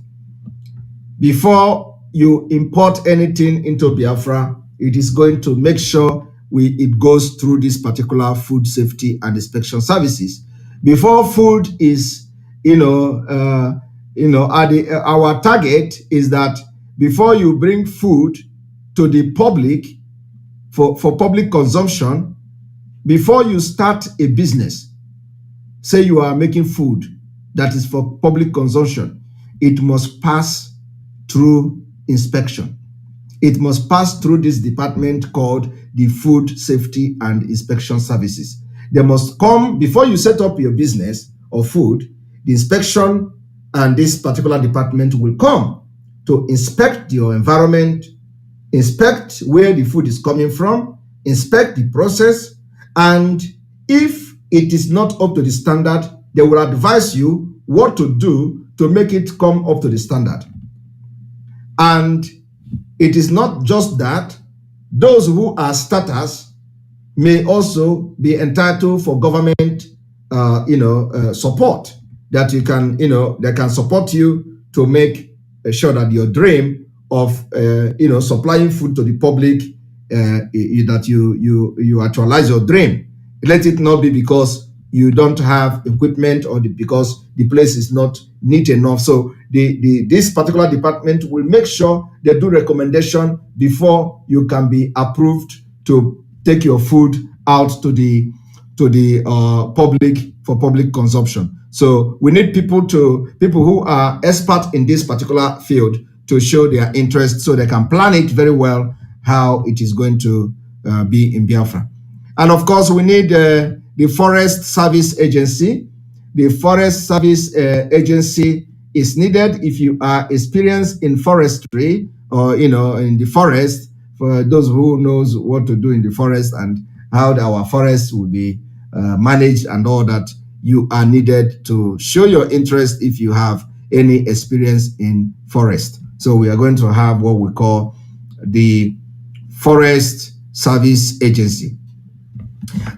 Before you import anything into Biafra, it is going to make sure it goes through this particular food safety and inspection services. Before food is, our target is that before you bring food to the public for public consumption, before you start a business, say you are making food that is for public consumption, it must pass through inspection. It must pass through this department called the Food Safety and Inspection Services. They must come before you set up your business of food. The inspection and this particular department will come to inspect your environment, inspect where the food is coming from, inspect the process, and if it is not up to the standard, they will advise you what to do to make it come up to the standard. And it is not just that. Those who are starters may also be entitled for government support, that you can, they can support you to make sure that your dream of supplying food to the public, that you actualize your dream. Let it not be because you don't have equipment or because the place is not neat enough. So this particular department will make sure they do recommendation before you can be approved to take your food out to the public for public consumption. So we need people who are experts in this particular field to show their interest so they can plan it very well how it is going to be in Biafra. And of course, we need the Forest Service Agency. The Forest Service Agency is needed if you are experienced in forestry or in the forest. For those who knows what to do in the forest and how our forests will be managed and all that, you are needed to show your interest if you have any experience in forest. So we are going to have what we call the Forest Service Agency.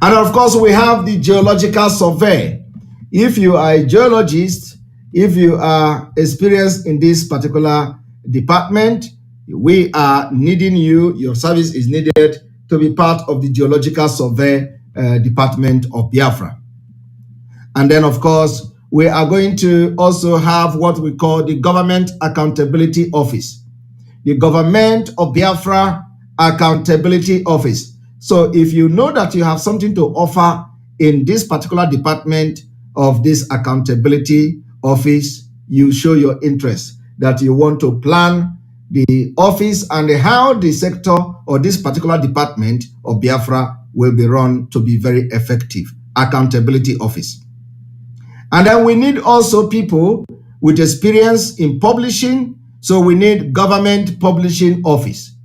And of course, we have the Geological Survey. If you are a geologist, if you are experienced in this particular department, we are needing you, your service is needed to be part of the Geological Survey Department of Biafra. And then, of course, we are going to also have what we call the Government Accountability Office. The Government of Biafra Accountability Office. So if you know that you have something to offer in this particular department of this accountability office, you show your interest that you want to plan the office and how the sector or this particular department of Biafra will be run to be very effective. Accountability office. And then we need also people with experience in publishing. So we need Government Publishing Office.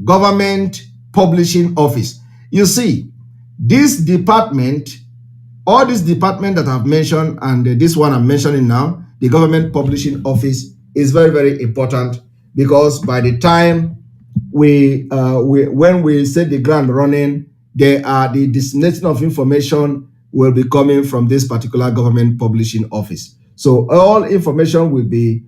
Government Publishing Office. You see, this department, all this department that I've mentioned and this one I'm mentioning now, the Government Publishing Office, is very, very important, because by the time when we set the ground running, the dissemination of information will be coming from this particular Government Publishing Office. So all information will be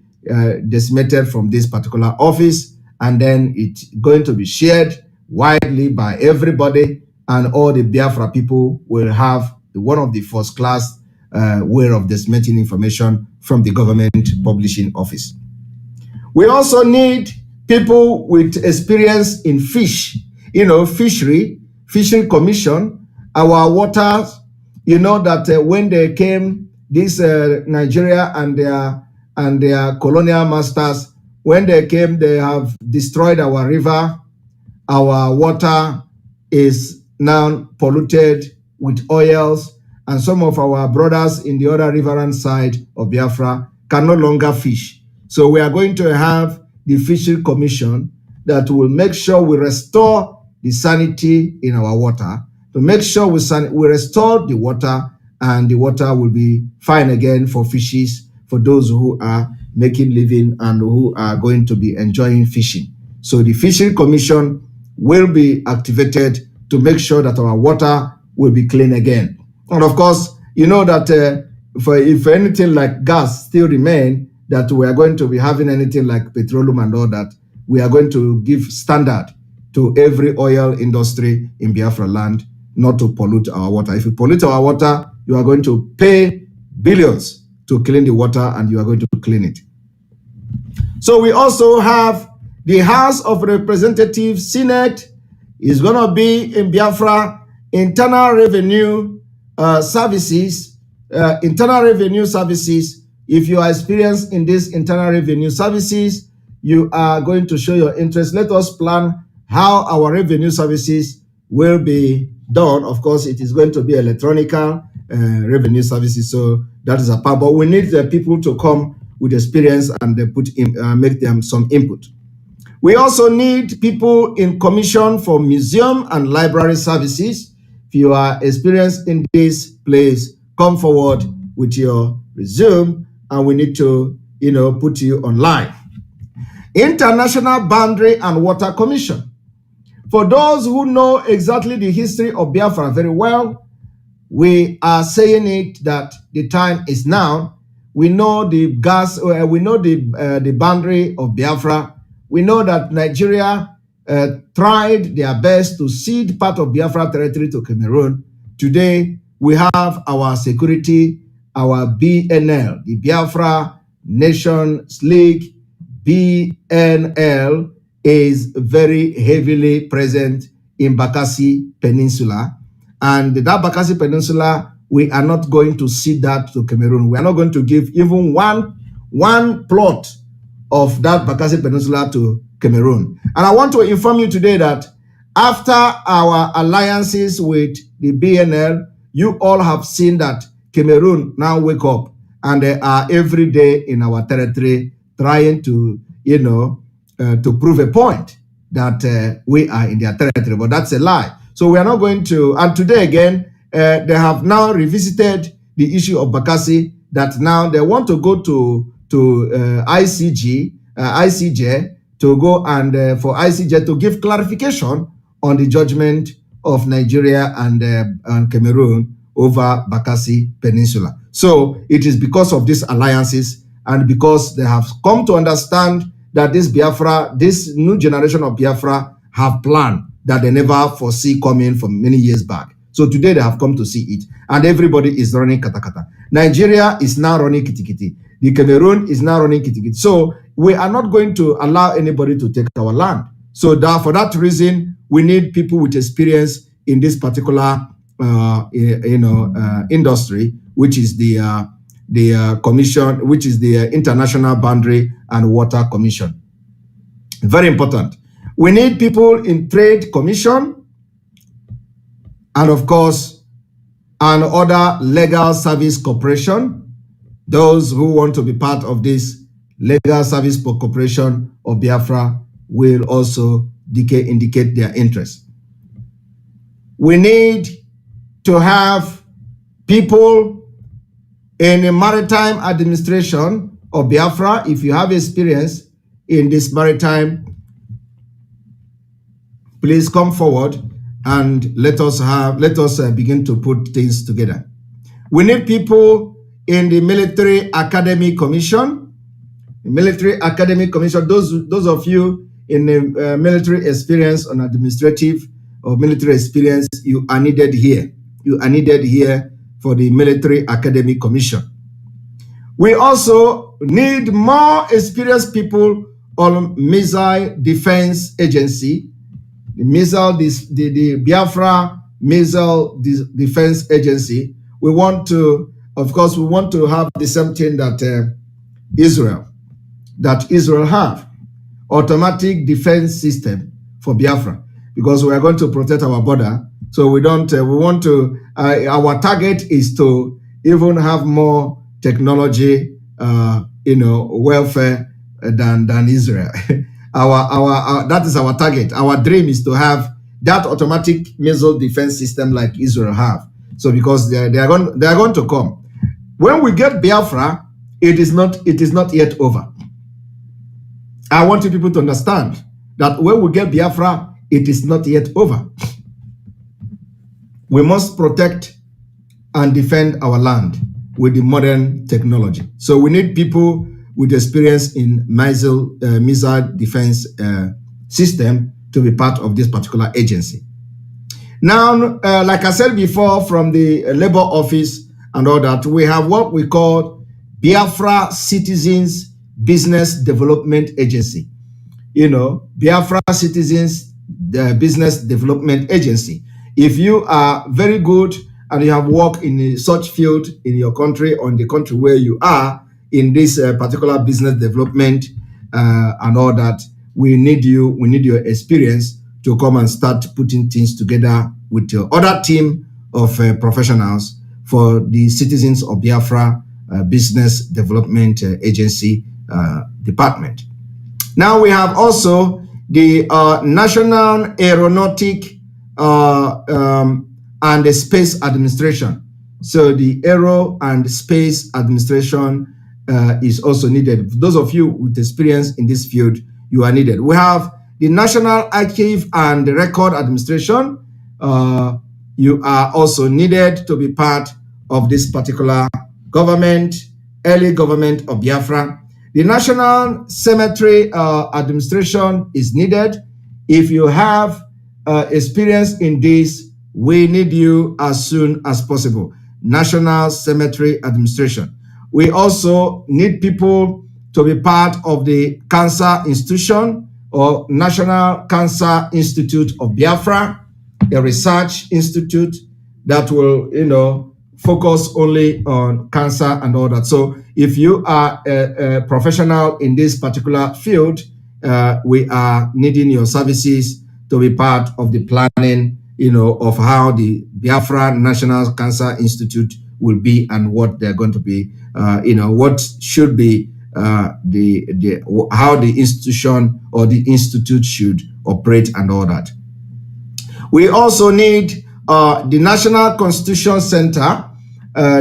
disseminated from this particular office, and then it's going to be shared widely by everybody, and all the Biafra people will have one of the first class way of disseminating information from the Government Publishing Office. We also need people with experience in fish, fishery commission, our waters. You know that when they came, this Nigeria and their colonial masters, when they came, they have destroyed our river. Our water is now polluted with oils, and some of our brothers in the other riverine side of Biafra can no longer fish. So we are going to have the Fishery Commission that will make sure we restore the sanity in our water, to make sure we restore the water, and the water will be fine again for fishes, for those who are making living and who are going to be enjoying fishing. So the Fishery Commission will be activated to make sure that our water will be clean again. And of course, you know that if anything like gas still remain, that we are going to be having anything like petroleum and all that, we are going to give standard to every oil industry in Biafra land not to pollute our water. If you pollute our water, you are going to pay billions to clean the water, and you are going to clean it. So we also have the House of Representatives, Senate is going to be in Biafra. Internal Revenue Services. Internal Revenue Services. If you are experienced in this Internal Revenue Services, you are going to show your interest. Let us plan how our revenue services will be done. Of course, it is going to be electronical revenue services, so that is a part. But we need the people to come with experience and make them some input. We also need people in commission for museum and library services. If you are experienced in this, please come forward with your resume, and we need to, put you online. International Boundary and Water Commission. For those who know exactly the history of Biafra very well, we are saying it that the time is now. We know the the boundary of Biafra. We know that Nigeria tried their best to cede part of Biafra territory to Cameroon. Today, we have our security, our BNL, the Biafra Nations League. BNL is very heavily present in Bakassi Peninsula. And that Bakassi Peninsula, we are not going to cede that to Cameroon. We are not going to give even one plot of that Bakassi Peninsula to Cameroon. And I want to inform you today that after our alliances with the BNL, you all have seen that Cameroon now wake up, and they are every day in our territory trying to, to prove a point that we are in their territory, but that's a lie. So we are not going to, and today again, they have now revisited the issue of Bakassi, that now they want to go to ICJ to go and for ICJ to give clarification on the judgment of Nigeria and Cameroon over Bakassi Peninsula. So it is because of these alliances, and because they have come to understand that this new generation of Biafra have planned that they never foresee coming from many years back. So today they have come to see it, and everybody is running katakata. Nigeria is now running kitikiti. The Cameroon is now running kitikiti. So we are not going to allow anybody to take our land. So for that reason, we need people with experience in this particular industry, which is the commission, which is the International Boundary and Water Commission. Very important. We need people in Trade Commission, and of course, and other legal service corporation. Those who want to be part of this legal service corporation of Biafra will also indicate their interest. We need to have people in the maritime administration of Biafra. If you have experience in this maritime, please come forward and let us begin to put things together. We need people in the Military Academy Commission. The Military Academy Commission, those of you in the military experience on administrative or military experience, you are needed here. You are needed here for the Military Academy Commission. We also need more experienced people on Missile Defense Agency, the Biafra Missile Defense Agency. We want to, of course, we want to have the same thing that Israel have, automatic defense system for Biafra, because we are going to protect our border. So we want to, our target is to even have more technology, welfare than Israel. That is our target. Our dream is to have that automatic missile defense system like Israel have. So because they are going to come. When we get Biafra, it is not yet over. I want you people to understand that when we get Biafra, it is not yet over. We must protect and defend our land with the modern technology. So we need people with experience in missile defense system to be part of this particular agency. Now, like I said before, from the Labor Office and all that, we have what we call Biafra Citizens Business Development Agency. Biafra Citizens Business Development Agency. If you are very good and you have worked in such field in your country or in the country where you are in this particular business development and all that. We need you. We need your experience to come and start putting things together with your other team of professionals for the Citizens of Biafra Business Development Agency Department. Now we have also the National Aeronautic and the Space Administration. So the Aero and Space Administration is also needed. Those of you with experience in this field, you are needed. We have the National Archive and Record Administration. You are also needed to be part of this particular government, early government of Biafra. The National Cemetery Administration is needed. If you have experience in this, we need you as soon as possible. National Cemetery Administration. We also need people to be part of the Cancer Institution or National Cancer Institute of Biafra, a research institute that will, focus only on cancer and all that. So if you are a professional in this particular field, we are needing your services to be part of the planning, of how the Biafra National Cancer Institute will be and what they're going to be, what should be how the institution or the institute should operate and all that. We also need the National Constitution Center,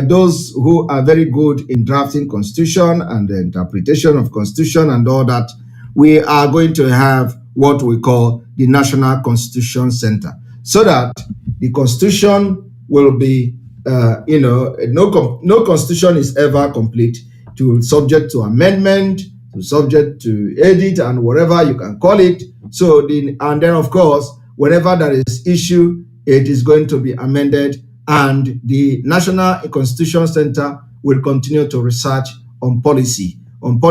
those who are very good in drafting constitution and the interpretation of constitution and all that. We are going to have what we call the National Constitution Center, so that the constitution will be, no constitution is ever complete, subject to amendment, subject to edit and whatever you can call it. So and then of course, whenever there is issue, it is going to be amended, and the National Constitution Center will continue to research on policy and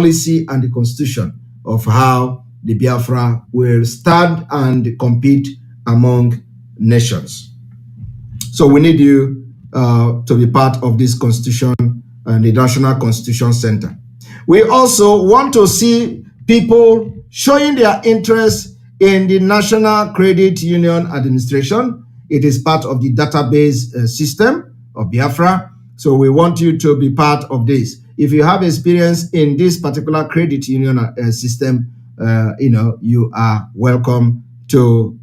the constitution of how the Biafra will stand and compete among nations. So we need you to be part of this constitution and the National Constitution Center. We also want to see people showing their interest in the National Credit Union Administration. It is part of the database system of Biafra. So we want you to be part of this. If you have experience in this particular credit union system, you are welcome to,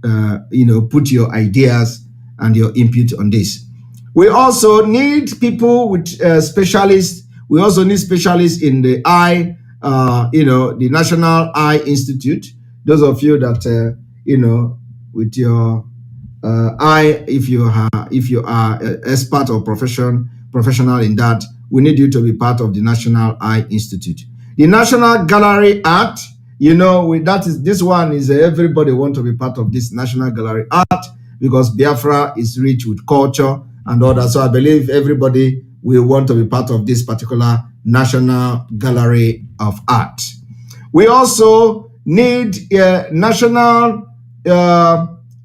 put your ideas and your input on this. We also need people with specialists. We also need specialists in the eye, the National Eye Institute. Those of you that, with your eye, if you are an expert or professional in that, we need you to be part of the National Eye Institute. The National Gallery Art, this one is everybody want to be part of this National Gallery Art, because Biafra is rich with culture and all that. So I believe everybody will want to be part of this particular National Gallery of Art. We also need a National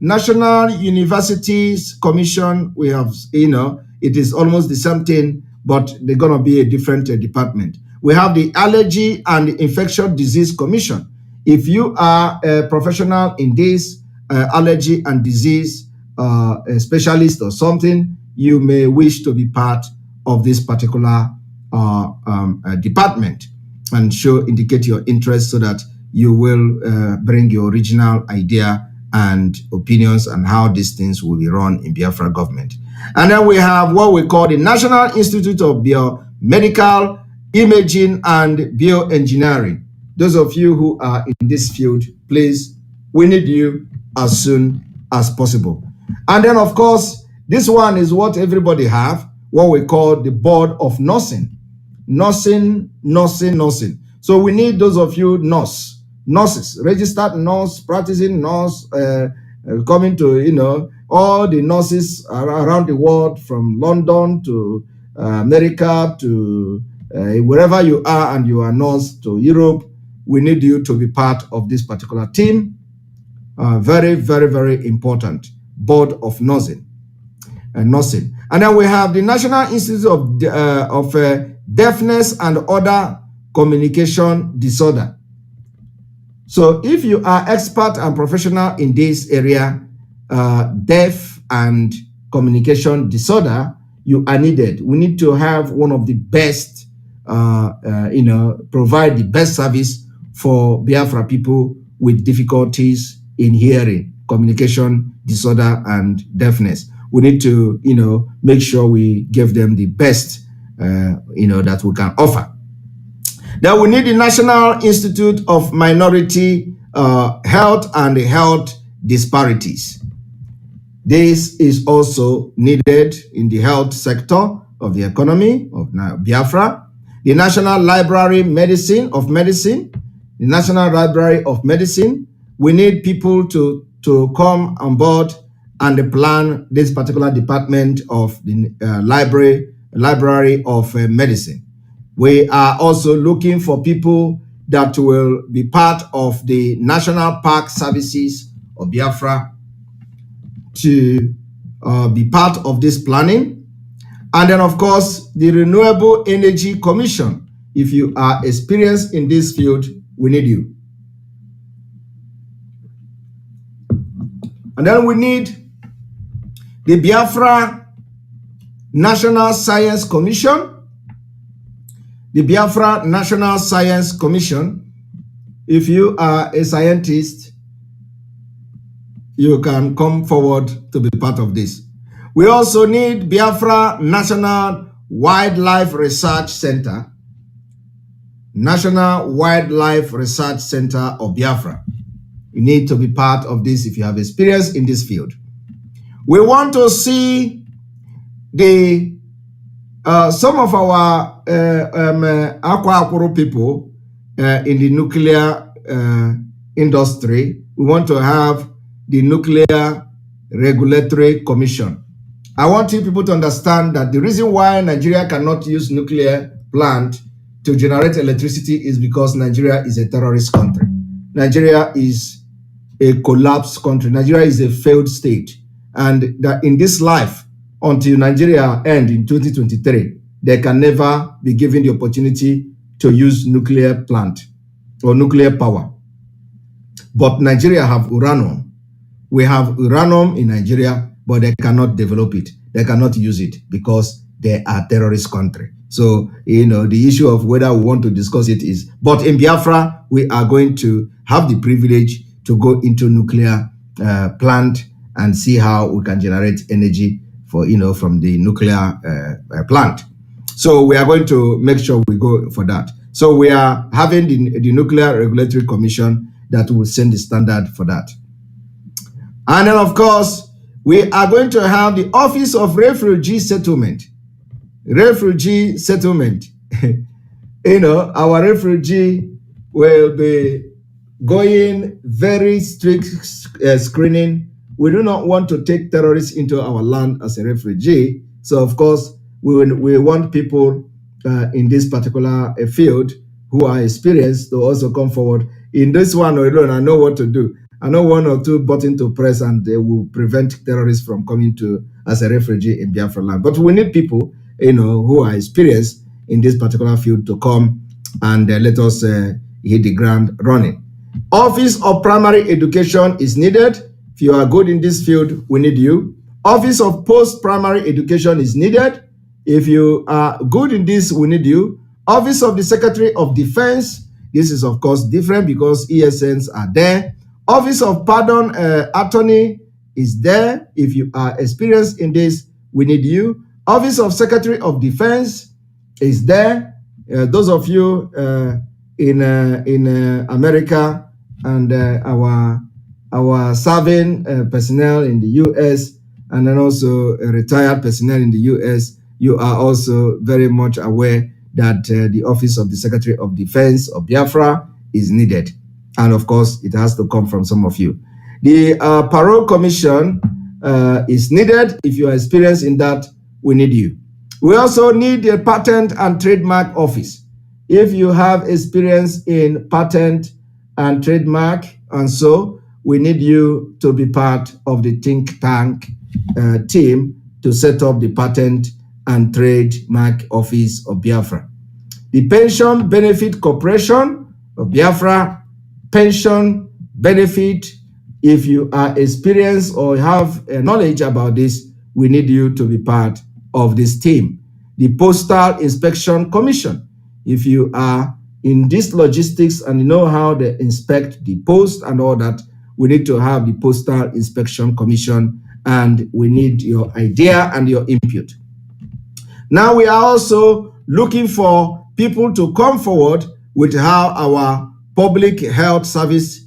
Universities Commission. We have, it is almost the same thing, but they're going to be a different department. We have the Allergy and Infectious Disease Commission. If you are a professional in this allergy and disease, a specialist or something, you may wish to be part of this particular department and indicate your interest, so that you will bring your original idea and opinions on how these things will be run in Biafra government. And then we have what we call the National Institute of Biomedical Imaging and Bioengineering. Those of you who are in this field, please, we need you as soon as possible. And then, of course, this one is what everybody have, what we call the Board of Nursing. Nursing. So we need those of you nurses, registered nurse, practicing nurse, coming to, all the nurses around the world, from London to America to wherever you are, and you are nurse, to Europe. We need you to be part of this particular team. Very, very, very important. Board of Nursing. And then we have the National Institute of Deafness and Other Communication Disorder. So if you are expert and professional in this area, deaf and communication disorder, you are needed. We need to have one of the best, provide the best service for Biafra people with difficulties in hearing, communication disorder, and deafness. We need to, make sure we give them the best, that we can offer. Then we need the National Institute of Minority Health and Health Disparities. This is also needed in the health sector of the economy of Biafra. The National Library of Medicine, the National Library of Medicine. We need people to come on board and plan this particular department of the Library of Medicine. We are also looking for people that will be part of the National Park Services of Biafra to be part of this planning. And then, of course, the Renewable Energy Commission. If you are experienced in this field, we need you. And then we need the Biafra National Science Commission. The Biafra National Science Commission, if you are a scientist, you can come forward to be part of this. We also need Biafra National Wildlife Research Center, National Wildlife Research Center of Biafra. You need to be part of this if you have experience in this field. We want to see the some of our Akwa people in the nuclear industry. We want to have the Nuclear Regulatory Commission. I want you people to understand that the reason why Nigeria cannot use nuclear plant to generate electricity is because Nigeria is a terrorist country. Nigeria is a collapsed country. Nigeria is a failed state. And that in this life, until Nigeria ends in 2023, they can never be given the opportunity to use nuclear plant or nuclear power. But Nigeria have uranium. We have uranium in Nigeria, but they cannot develop it. They cannot use it because they are a terrorist country. So, the issue of whether we want to discuss it is, but in Biafra, we are going to have the privilege to go into nuclear plant and see how we can generate energy for, from the nuclear plant. So we are going to make sure we go for that. So we are having the Nuclear Regulatory Commission that will send the standard for that. And then, of course, we are going to have the Office of Refugee Settlement. Refugee settlement. Our refugee will be going very strict screening. We do not want to take terrorists into our land as a refugee. So, of course, we want people in this particular field who are experienced to also come forward. In this one alone, I know what to do. I know one or two buttons to press and they will prevent terrorists from coming to as a refugee in Biafra land. But we need people, who are experienced in this particular field to come and let us hit the ground running. Office of Primary Education is needed. If you are good in this field, we need you. Office of Post-Primary Education is needed. If you are good in this, we need you. Office of the Secretary of Defense. This is, of course, different because ESNs are there. Office of Pardon Attorney is there. If you are experienced in this, we need you. Office of Secretary of Defense is there. Those of you in America and our serving personnel in the U.S. and then also retired personnel in the U.S., you are also very much aware that the Office of the Secretary of Defense of Biafra is needed. And of course, it has to come from some of you. The Parole Commission is needed. If you are experienced in that, we need you. We also need a Patent and Trademark Office. If you have experience in patent and trademark, and so we need you to be part of the think tank team to set up the Patent and Trademark Office of Biafra. The Pension Benefit Corporation of Biafra pension benefit. If you are experienced or have knowledge about this, we need you to be part of this team. The Postal Inspection Commission. If you are in this logistics and you know how they inspect the post and all that, we need to have the Postal Inspection Commission, and we need your idea and your input. Now we are also looking for people to come forward with how our public health service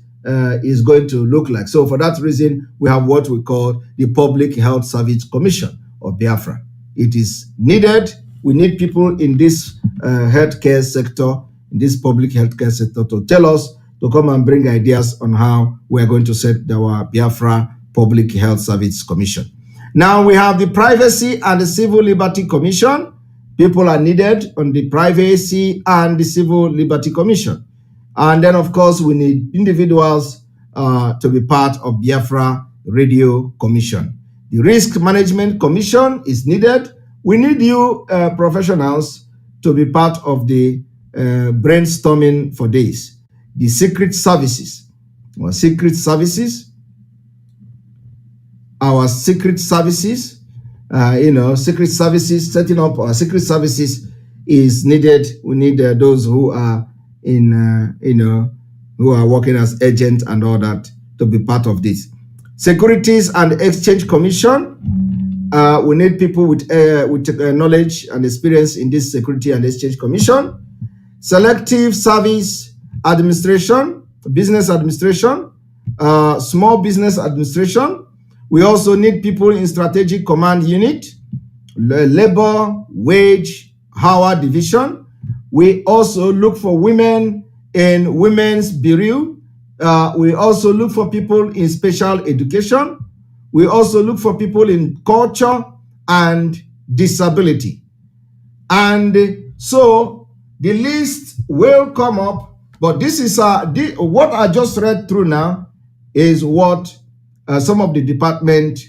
is going to look like. So for that reason, we have what we call the Public Health Service Commission, or Biafra. It is needed. We need people in this healthcare sector, in this public healthcare sector, to tell us, to come and bring ideas on how we are going to set our Biafra Public Health Service Commission. Now we have the Privacy and the Civil Liberty Commission. People are needed on the Privacy and the Civil Liberty Commission. And then, of course, we need individuals to be part of Biafra Radio Commission. The Risk Management Commission is needed. We need you professionals to be part of the brainstorming for this. The Secret Services, our Secret Services, Secret Services, setting up our Secret Services is needed. We need those who are who are working as agents and all that to be part of this. Securities and Exchange Commission. We need people with knowledge and experience in this Security and Exchange Commission. Selective Service Administration, Business Administration, Small Business Administration. We also need people in Strategic Command Unit, Labor, Wage, Hour Division. We also look for women in Women's Bureau. We also look for people in Special Education. We also look for people in Culture and Disability. And so the list will come up, but this is what I just read through now is what some of the department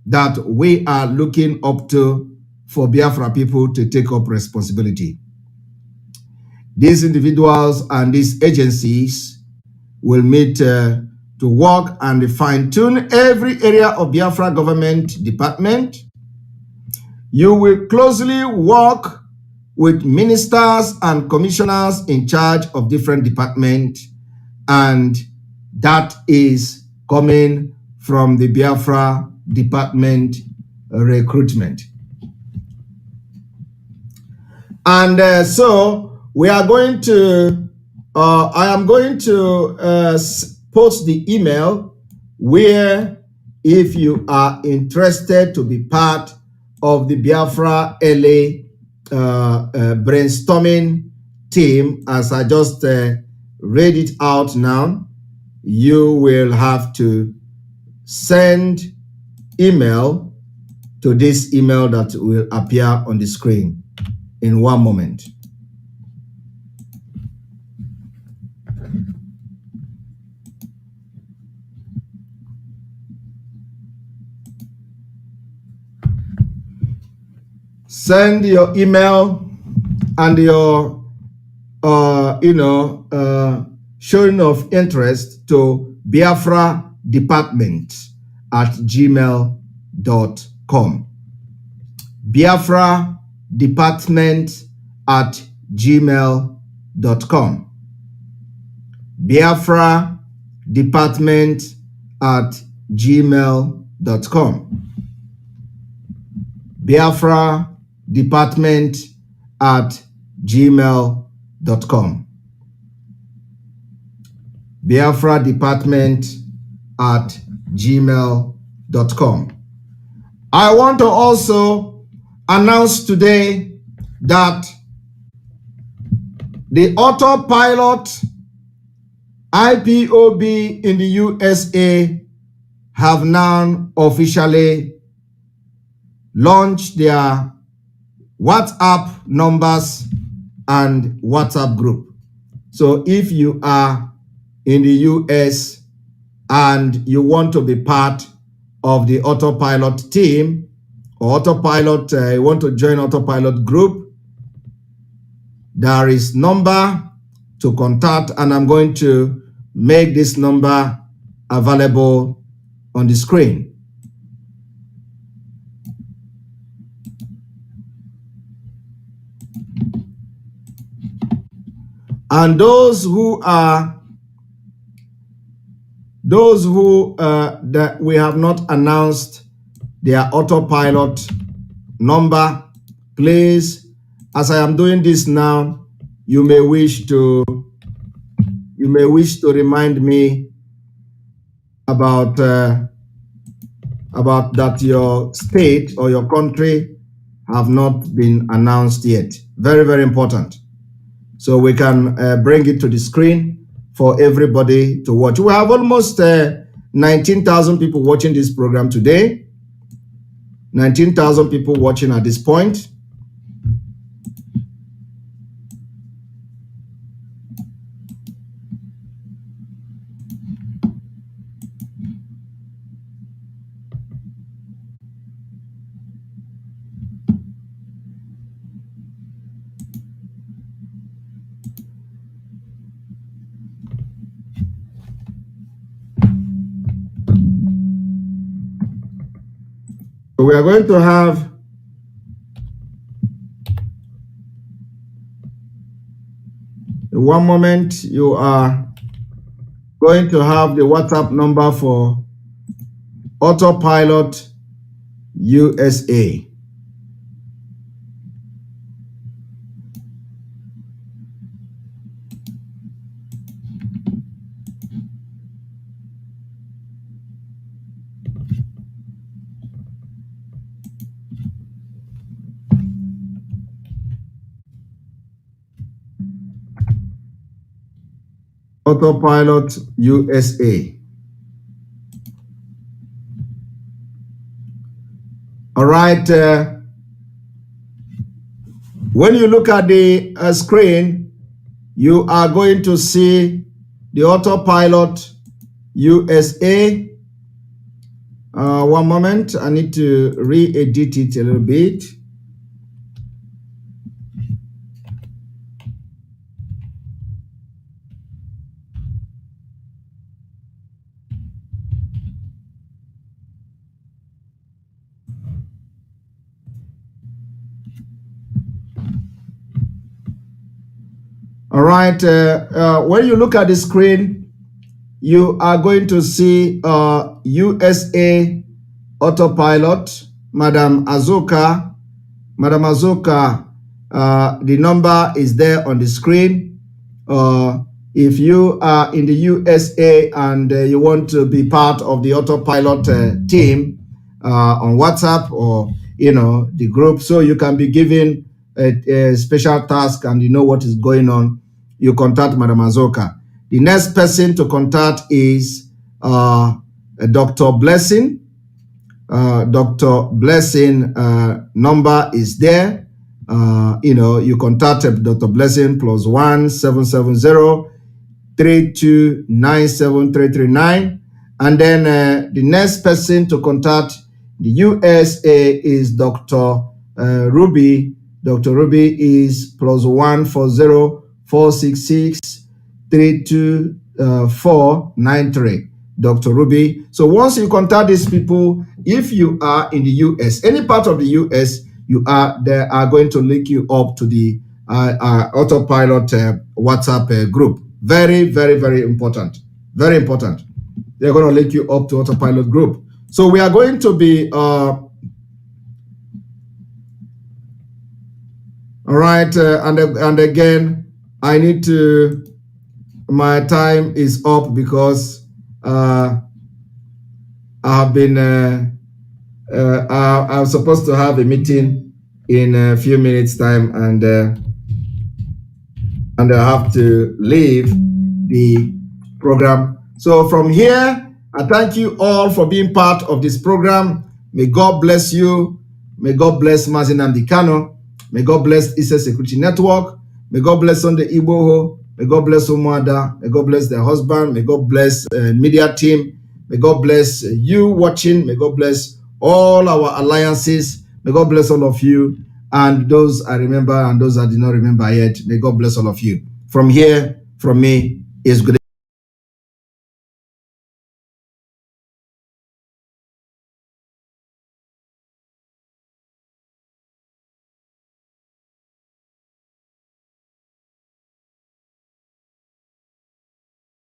that we are looking up to for Biafra people to take up responsibility. These individuals and these agencies will meet to work and fine-tune every area of Biafra government department. You will closely work with ministers and commissioners in charge of different departments, and that is coming from the Biafra department recruitment. And so we are going to, I am going to post the email where, if you are interested to be part of the Biafra LA brainstorming team, as I just read it out now, you will have to send email to this email that will appear on the screen in one moment. Send your email and your showing of interest to Biafra Department at gmail.com. Biafra Department at gmail.com. Biafra Department at gmail.com. Biafra Department at gmail.com. Biafra Department at gmail.com. I want to also announce today that the autopilot IPOB in the USA have now officially launched their WhatsApp numbers and WhatsApp group. So if you are in the US and you want to be part of the autopilot team, or autopilot, you want to join autopilot group, there is number to contact, and I'm going to make this number available on the screen. And those who that we have not announced their autopilot number, please, as I am doing this now, you may wish to remind me about that your state or your country have not been announced yet. Very, very important. So we can bring it to the screen for everybody to watch. We have almost 19,000 people watching this program today. 19,000 people watching at this point. We are going to have one moment. You are going to have the WhatsApp number for Autopilot USA. Autopilot USA. All right. When you look at the screen, you are going to see the Autopilot USA. One moment. I need to re-edit it a little bit. All right, when you look at the screen, you are going to see USA Autopilot, Madam Azuka. Madam Azuka, the number is there on the screen. If you are in the USA and you want to be part of the Autopilot team on WhatsApp or, the group, so you can be given a special task and you know what is going on, you contact Madam Azuka. The next person to contact is Dr. Blessing. Dr. Blessing number is there. You contact Dr. Blessing +1 770 3297 339. And then the next person to contact the USA is Dr. Ruby. Dr. Ruby is +1 40 466 32493. Dr. Ruby. So once you contact these people, if you are in the US, any part of the US you are, they are going to link you up to the Autopilot WhatsApp group. Very, very, very important. Very important. They're going to link you up to Autopilot group. So we are going to be all right, and again, I need to, my time is up because I have been, I'm supposed to have a meeting in a few minutes time, and I have to leave the program. So from here, I thank you all for being part of this program. May God bless you. May God bless Mazi Simon Ekpa. May God bless Issa Security Network. May God bless Sunday Igboho. May God bless Umuada. May God bless their husband. May God bless media team. May God bless you watching. May God bless all our alliances. May God bless all of you. And those I remember and those I did not remember yet, may God bless all of you. From here, from me, is good.